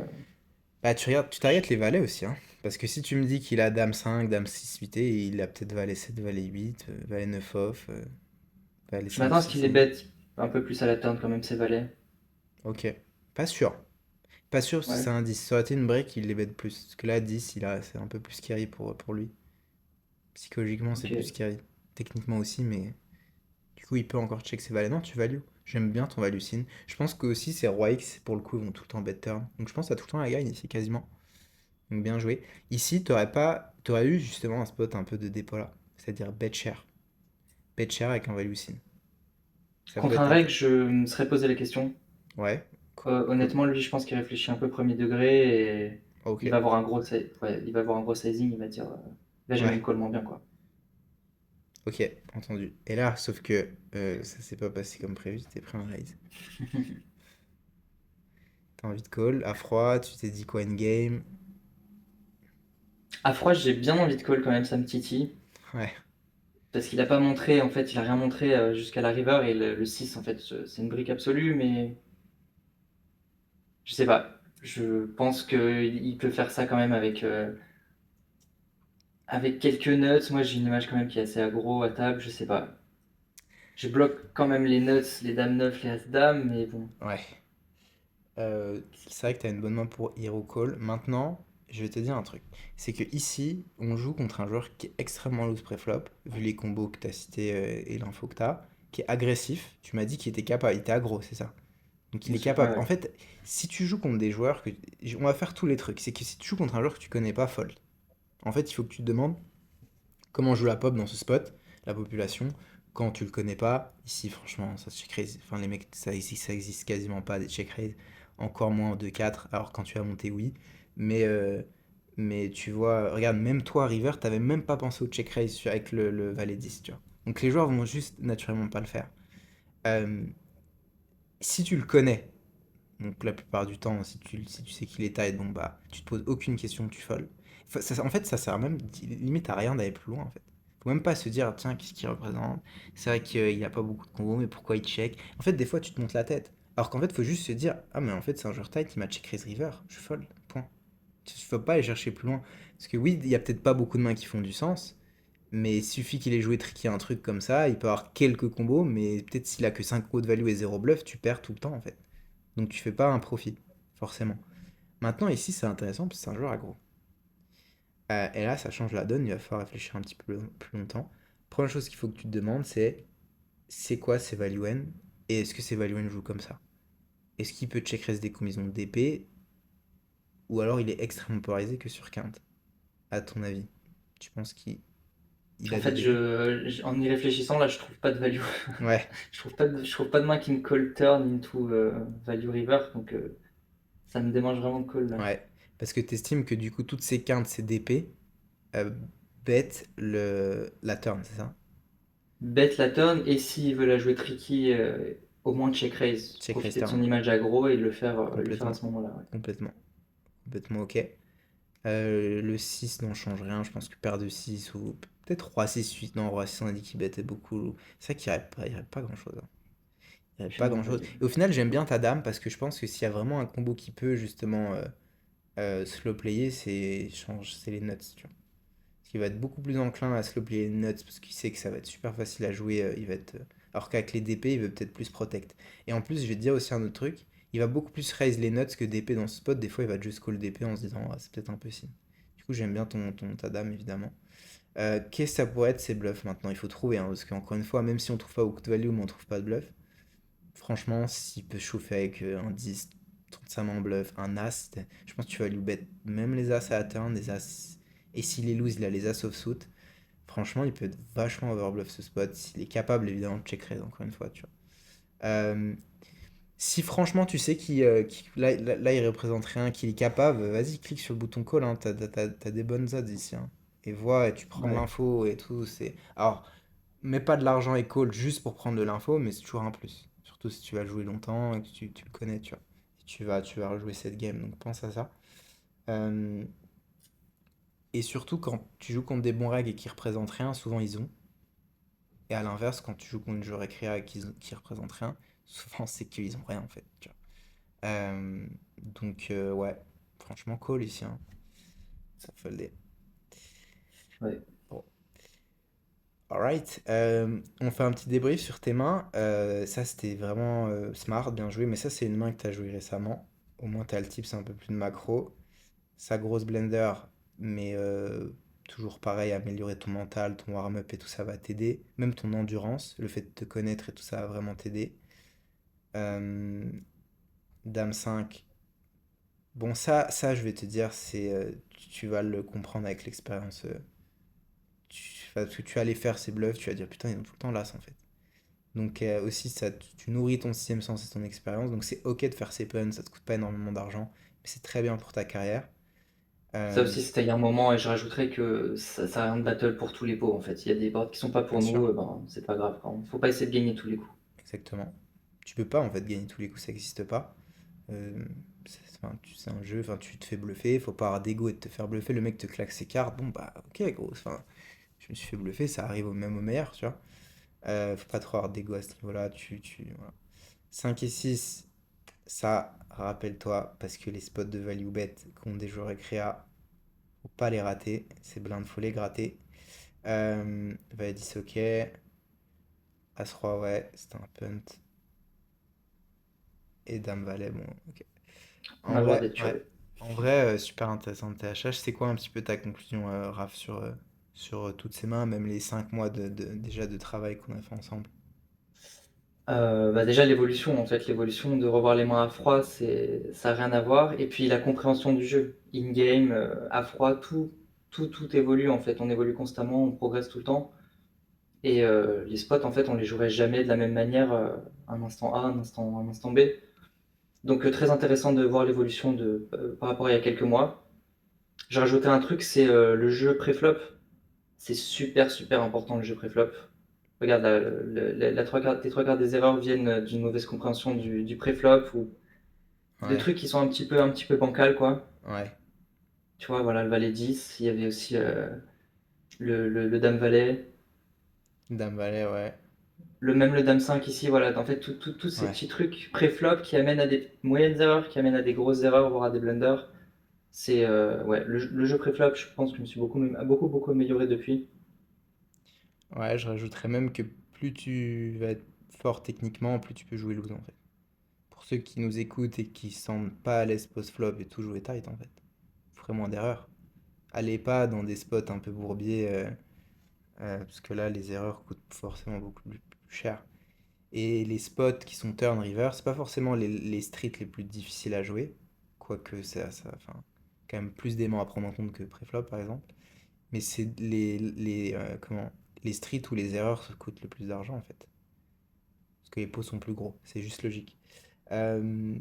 Bah, tu regardes, tu targetes les valets aussi, hein. Parce que si tu me dis qu'il a dame 5, dame 6 suité, il a peut-être valet 7, valet 8, valet 9 off, valet Je 5 m'attends à ce qu'il les cc. bête un peu plus à la turn quand même, ces valets. Ok. Pas sûr. Pas sûr si Ouais, c'est un 10. Ça aurait été une break, il les bet plus. Parce que là, 10, c'est un peu plus scary pour lui. Psychologiquement, c'est ok. plus scary. Techniquement aussi, mais du coup, il peut encore check ses valets. Non, tu value. J'aime bien ton value sin. Je pense que aussi, ces roi X, pour le coup, ils vont tout le temps bet turn. Donc je pense que t'as tout le temps la gagne ici, quasiment. Donc bien joué. Ici, t'aurais pas. T'aurais eu justement un spot un peu de dépôt là. C'est-à-dire bet cher. Bet cher avec un value sin. Ça peut Contre être un règle, intéressant. je me serais posé la question. Ouais. Cool. Honnêtement, lui, je pense qu'il réfléchit un peu premier degré et Ok. il va avoir un gros, ouais, il va avoir un gros sizing, il va dire là, j'ai même Ouais. call moins bien, quoi. Ok, entendu. Et là, sauf que ça s'est pas passé comme prévu, t'es pris un raise. T'as envie de call, à froid, tu t'es dit quoi game. À froid, j'ai bien envie de call quand même, ça me titille. Ouais, Parce qu'il a pas montré, en fait, il a rien montré jusqu'à la river et le 6, en fait, c'est une brique absolue, mais je sais pas. Je pense qu'il peut faire ça quand même avec quelques nuts. Moi, j'ai une image quand même qui est assez aggro à table, je sais pas. Je bloque quand même les nuts, les dames 9, les as dames, mais bon. ouais. C'est vrai que t'as une bonne main pour hero call. Maintenant, je vais te dire un truc. C'est que ici, on joue contre un joueur qui est extrêmement loose préflop, vu les combos que t'as cités et l'info que t'as, qui est agressif. Tu m'as dit qu'il était capable, il était aggro, c'est ça. Donc il Bien est sûr, ouais, capable. En ouais. fait, si tu joues contre des joueurs que. On va faire tous les trucs. C'est que si tu joues contre un joueur que tu connais pas, fold. En fait, il faut que tu te demandes comment joue la pop dans ce spot, la population. Quand tu le connais pas, ici franchement, ça se check raise. Enfin, les mecs, ça existe quasiment pas des check raise. Encore moins en 2-4. Alors quand tu as monté, oui. Mais, euh, mais tu vois, regarde, même toi, River, t'avais même pas pensé au check raise avec le valet 10, tu vois. Donc les joueurs vont juste naturellement pas le faire. Euh, Si tu le connais, donc la plupart du temps, si tu sais qu'il est tight, bon bah, tu te poses aucune question, tu folles. En fait, ça sert même limite à rien d'aller plus loin en fait. Faut même pas se dire, tiens, qu'est-ce qu'il représente? C'est vrai qu'il a pas beaucoup de combos, mais pourquoi il check? En fait, des fois, tu te montes la tête. Alors qu'en fait, faut juste se dire, ah, mais en fait, c'est un joueur tight, il m'a check raise river, je fold, point. Il faut pas aller chercher plus loin. Parce que oui, il y a peut-être pas beaucoup de mains qui font du sens, mais il suffit qu'il ait joué tricky un truc comme ça, il peut avoir quelques combos, mais peut-être s'il a que 5 coups de value et zéro bluff, tu perds tout le temps en fait. Donc tu fais pas un profit, forcément. Maintenant, ici, c'est intéressant parce que c'est un joueur aggro. Et là, ça change la donne, il va falloir réfléchir un petit peu plus longtemps. Première chose qu'il faut que tu te demandes, c'est quoi ces value N et est-ce que ces value N jouent comme ça? Est-ce qu'il peut check raise des combinaisons d'épée? ou alors il est extrêmement polarisé que sur quinte, à ton avis? Tu penses qu'il En a des fait, débits? en y réfléchissant, là, je trouve pas de value. Ouais, Je trouve pas de main qui me call turn into value river, donc ça me démange vraiment de call là. ouais. Parce que t'estimes que du coup, toutes ces quintes, c'est d'épée, euh, bet la turn, c'est ça? Bet la turn, et s'il veut la jouer tricky, au moins check raise. Check raise Profiter de turn. son image aggro et le faire à Complètement. ce moment-là. Ouais. Complètement. Complètement ok. Le 6 non, change rien. Je pense que paire de 6 ou peut-être roi 6 8. Non, roi 6 on a dit qu'il bêtait beaucoup. C'est vrai qu'il n'y aurait pas grand-chose, hein. Il n'y aurait J'ai pas moins grand-chose. value. Et au final, j'aime bien ta dame parce que je pense que s'il y a vraiment un combo qui peut justement slow player, c'est les nuts, tu vois. Parce qu'il va être beaucoup plus enclin à slow player les nuts parce qu'il sait que ça va être super facile à jouer. Il va être, alors qu'avec les DP, il veut peut-être plus protect. Et en plus, je vais te dire aussi un autre truc. Il va beaucoup plus raise les nuts que DP dans ce spot. Des fois, il va juste call DP en se disant, ah, c'est peut-être un peu signe. Du coup, j'aime bien ta dame, évidemment. Qu'est-ce que ça pourrait être ces bluffs maintenant? Il faut trouver, hein, parce qu'encore une fois, même si on trouve pas beaucoup de value, mais on trouve pas de bluff, franchement, s'il peut chauffer avec un 10, 35 mains en bluff, un as, je pense que tu vas lui bet même les as à la turn, les as. Et s'il est loose, il a les as offsuit. Franchement, il peut être vachement overbluff ce spot, s'il est capable évidemment de check raise, encore une fois, tu vois. Euh, Si franchement tu sais là, il représente rien, qu'il est capable, vas-y, clique sur le bouton call, hein, t'as des bonnes odds ici, hein. Et vois, et tu prends Ouais. l'info et tout. Alors, mets pas de l'argent et call juste pour prendre de l'info, mais c'est toujours un plus. Surtout si tu vas le jouer longtemps et que tu le connais, tu vois. Et tu vas rejouer cette game, donc pense à ça. Euh, et surtout, quand tu joues contre des bons règles et qui représentent rien, souvent ils ont. Et à l'inverse, quand tu joues contre des joueurs écrits qui représentent rien, souvent c'est qu'ils ont rien en fait, tu vois. Ouais, franchement, call ici, hein. Ça foldait. Ouais. Bon. Alright, on fait un petit débrief sur tes mains. Ça, c'était vraiment smart, bien joué. Mais ça, c'est une main que tu as joué récemment. Au moins, tu as le tips un peu plus de macro. Sa grosse blender, mais toujours pareil, améliorer ton mental, ton warm-up et tout ça va t'aider. Même ton endurance, le fait de te connaître et tout ça va vraiment t'aider. Euh, Dame 5. Bon, ça, je vais te dire, tu vas le comprendre avec l'expérience. Parce que tu vas aller faire ces bluffs, tu vas dire putain, ils ont tout le temps l'as en fait. Donc aussi, tu nourris ton sixième sens et ton expérience. Donc c'est ok de faire ces puns, ça te coûte pas énormément d'argent, mais c'est très bien pour ta carrière. Ça Euh, aussi, c'était il y a un moment, et je rajouterais que ça a rien de battle pour tous les pots en fait. Il y a des boards qui sont pas bien pour nous, sûr, ben, c'est pas grave. Faut pas essayer de gagner tous les coups. exactement. Tu peux pas en fait gagner tous les coups, ça n'existe pas. C'est un jeu, enfin, tu te fais bluffer, faut pas avoir d'ego et de te faire bluffer. Le mec te claque ses cartes, bon bah ok gros, enfin, je me suis fait bluffer, ça arrive même au meilleur, tu vois. Faut pas trop avoir d'ego à ce niveau-là. Voilà. 5 et 6, ça, rappelle-toi, parce que les spots de value bet contre des joueurs récréa, faut pas les rater. C'est blind, faut les gratter. Va 10, ok. As-Roi, ouais, c'était un punt. Et Dame-Valet, bon, ok. On En a le droit vrai, d'être ouais. turbé. En vrai, super intéressant le THH. C'est quoi un petit peu ta conclusion, Raph, sur toutes ces mains, même les 5 mois déjà de travail qu'on a fait ensemble? Bah déjà l'évolution en fait, l'évolution de revoir les mains à froid, ça a rien à voir. Et puis la compréhension du jeu, in-game, à froid, tout évolue en fait. On évolue constamment, on progresse tout le temps. Et les spots en fait, on les jouerait jamais de la même manière, un instant A, un instant B. Donc très intéressant de voir l'évolution par rapport à il y a quelques mois. J'ai rajouté un truc, c'est le jeu pré-flop. C'est super important le jeu pré-flop. Regarde, les trois quarts des erreurs viennent d'une mauvaise compréhension du pré-flop ou des Ouais, trucs qui sont un petit peu bancals, quoi. ouais. Tu vois, voilà, le valet 10, il y avait aussi le dame valet, Dame-Valet, ouais. même le dame 5 ici, voilà. En fait, tous ces Ouais. petits trucs pré-flop qui amènent à des moyennes erreurs, qui amènent à des grosses erreurs, voire à des blunders. C'est ouais, le jeu pré-flop, je pense que je me suis beaucoup amélioré depuis. Ouais, je rajouterais même que plus tu vas être fort techniquement, plus tu peux jouer loose en fait. Pour ceux qui nous écoutent et qui se sentent pas à l'aise post-flop et tout jouer tight en fait. Vous ferez moins d'erreurs. Allez pas dans des spots un peu bourbiers, parce que là les erreurs coûtent forcément beaucoup plus cher. Et les spots qui sont turn river, c'est pas forcément les streets les plus difficiles à jouer. Quoique enfin, quand même plus d'aimants à prendre en compte que préflop, par exemple. Mais c'est les streets ou les erreurs coûtent le plus d'argent, en fait. Parce que les pots sont plus gros. C'est juste logique. Euh,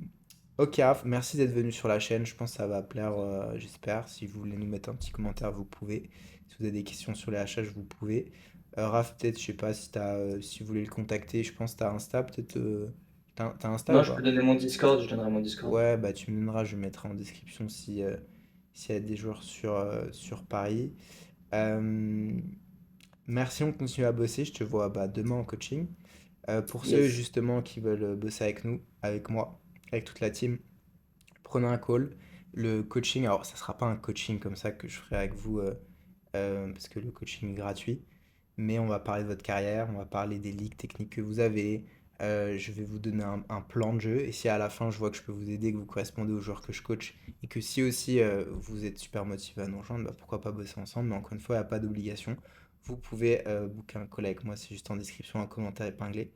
ok, Raph, merci d'être venu sur la chaîne. Je pense que ça va plaire, j'espère. Si vous voulez nous mettre un petit commentaire, vous pouvez. Si vous avez des questions sur les HH, vous pouvez. Raph, peut-être, je sais pas si vous voulez le contacter, je pense que t'as Insta, peut-être. T'as Insta Non, ou je peux pas? donner mon Discord, je donnerai mon Discord. Ouais, bah tu me donneras, je mettrai en description si, s'il y a des joueurs sur Paris. Euh, merci, on continue à bosser. Je te vois bah, demain en coaching. Pour ceux Yes. justement qui veulent bosser avec nous, avec moi, avec toute la team, prenez un call. Le coaching, alors ça sera pas un coaching comme ça que je ferai avec vous parce que le coaching est gratuit, mais on va parler de votre carrière, on va parler des ligues techniques que vous avez. Je vais vous donner un plan de jeu et si à la fin je vois que je peux vous aider, que vous correspondez aux joueurs que je coach et que si aussi vous êtes super motivé à nous rejoindre, bah, pourquoi pas bosser ensemble, mais encore une fois, il n'y a pas d'obligation. Vous pouvez booker un call avec moi, c'est juste en description, un commentaire épinglé.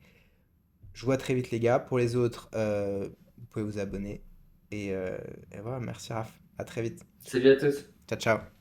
Je vois très vite les gars. Pour les autres, vous pouvez vous abonner. Et, et voilà, merci Raph. À très vite. Salut à tous. Ciao, ciao.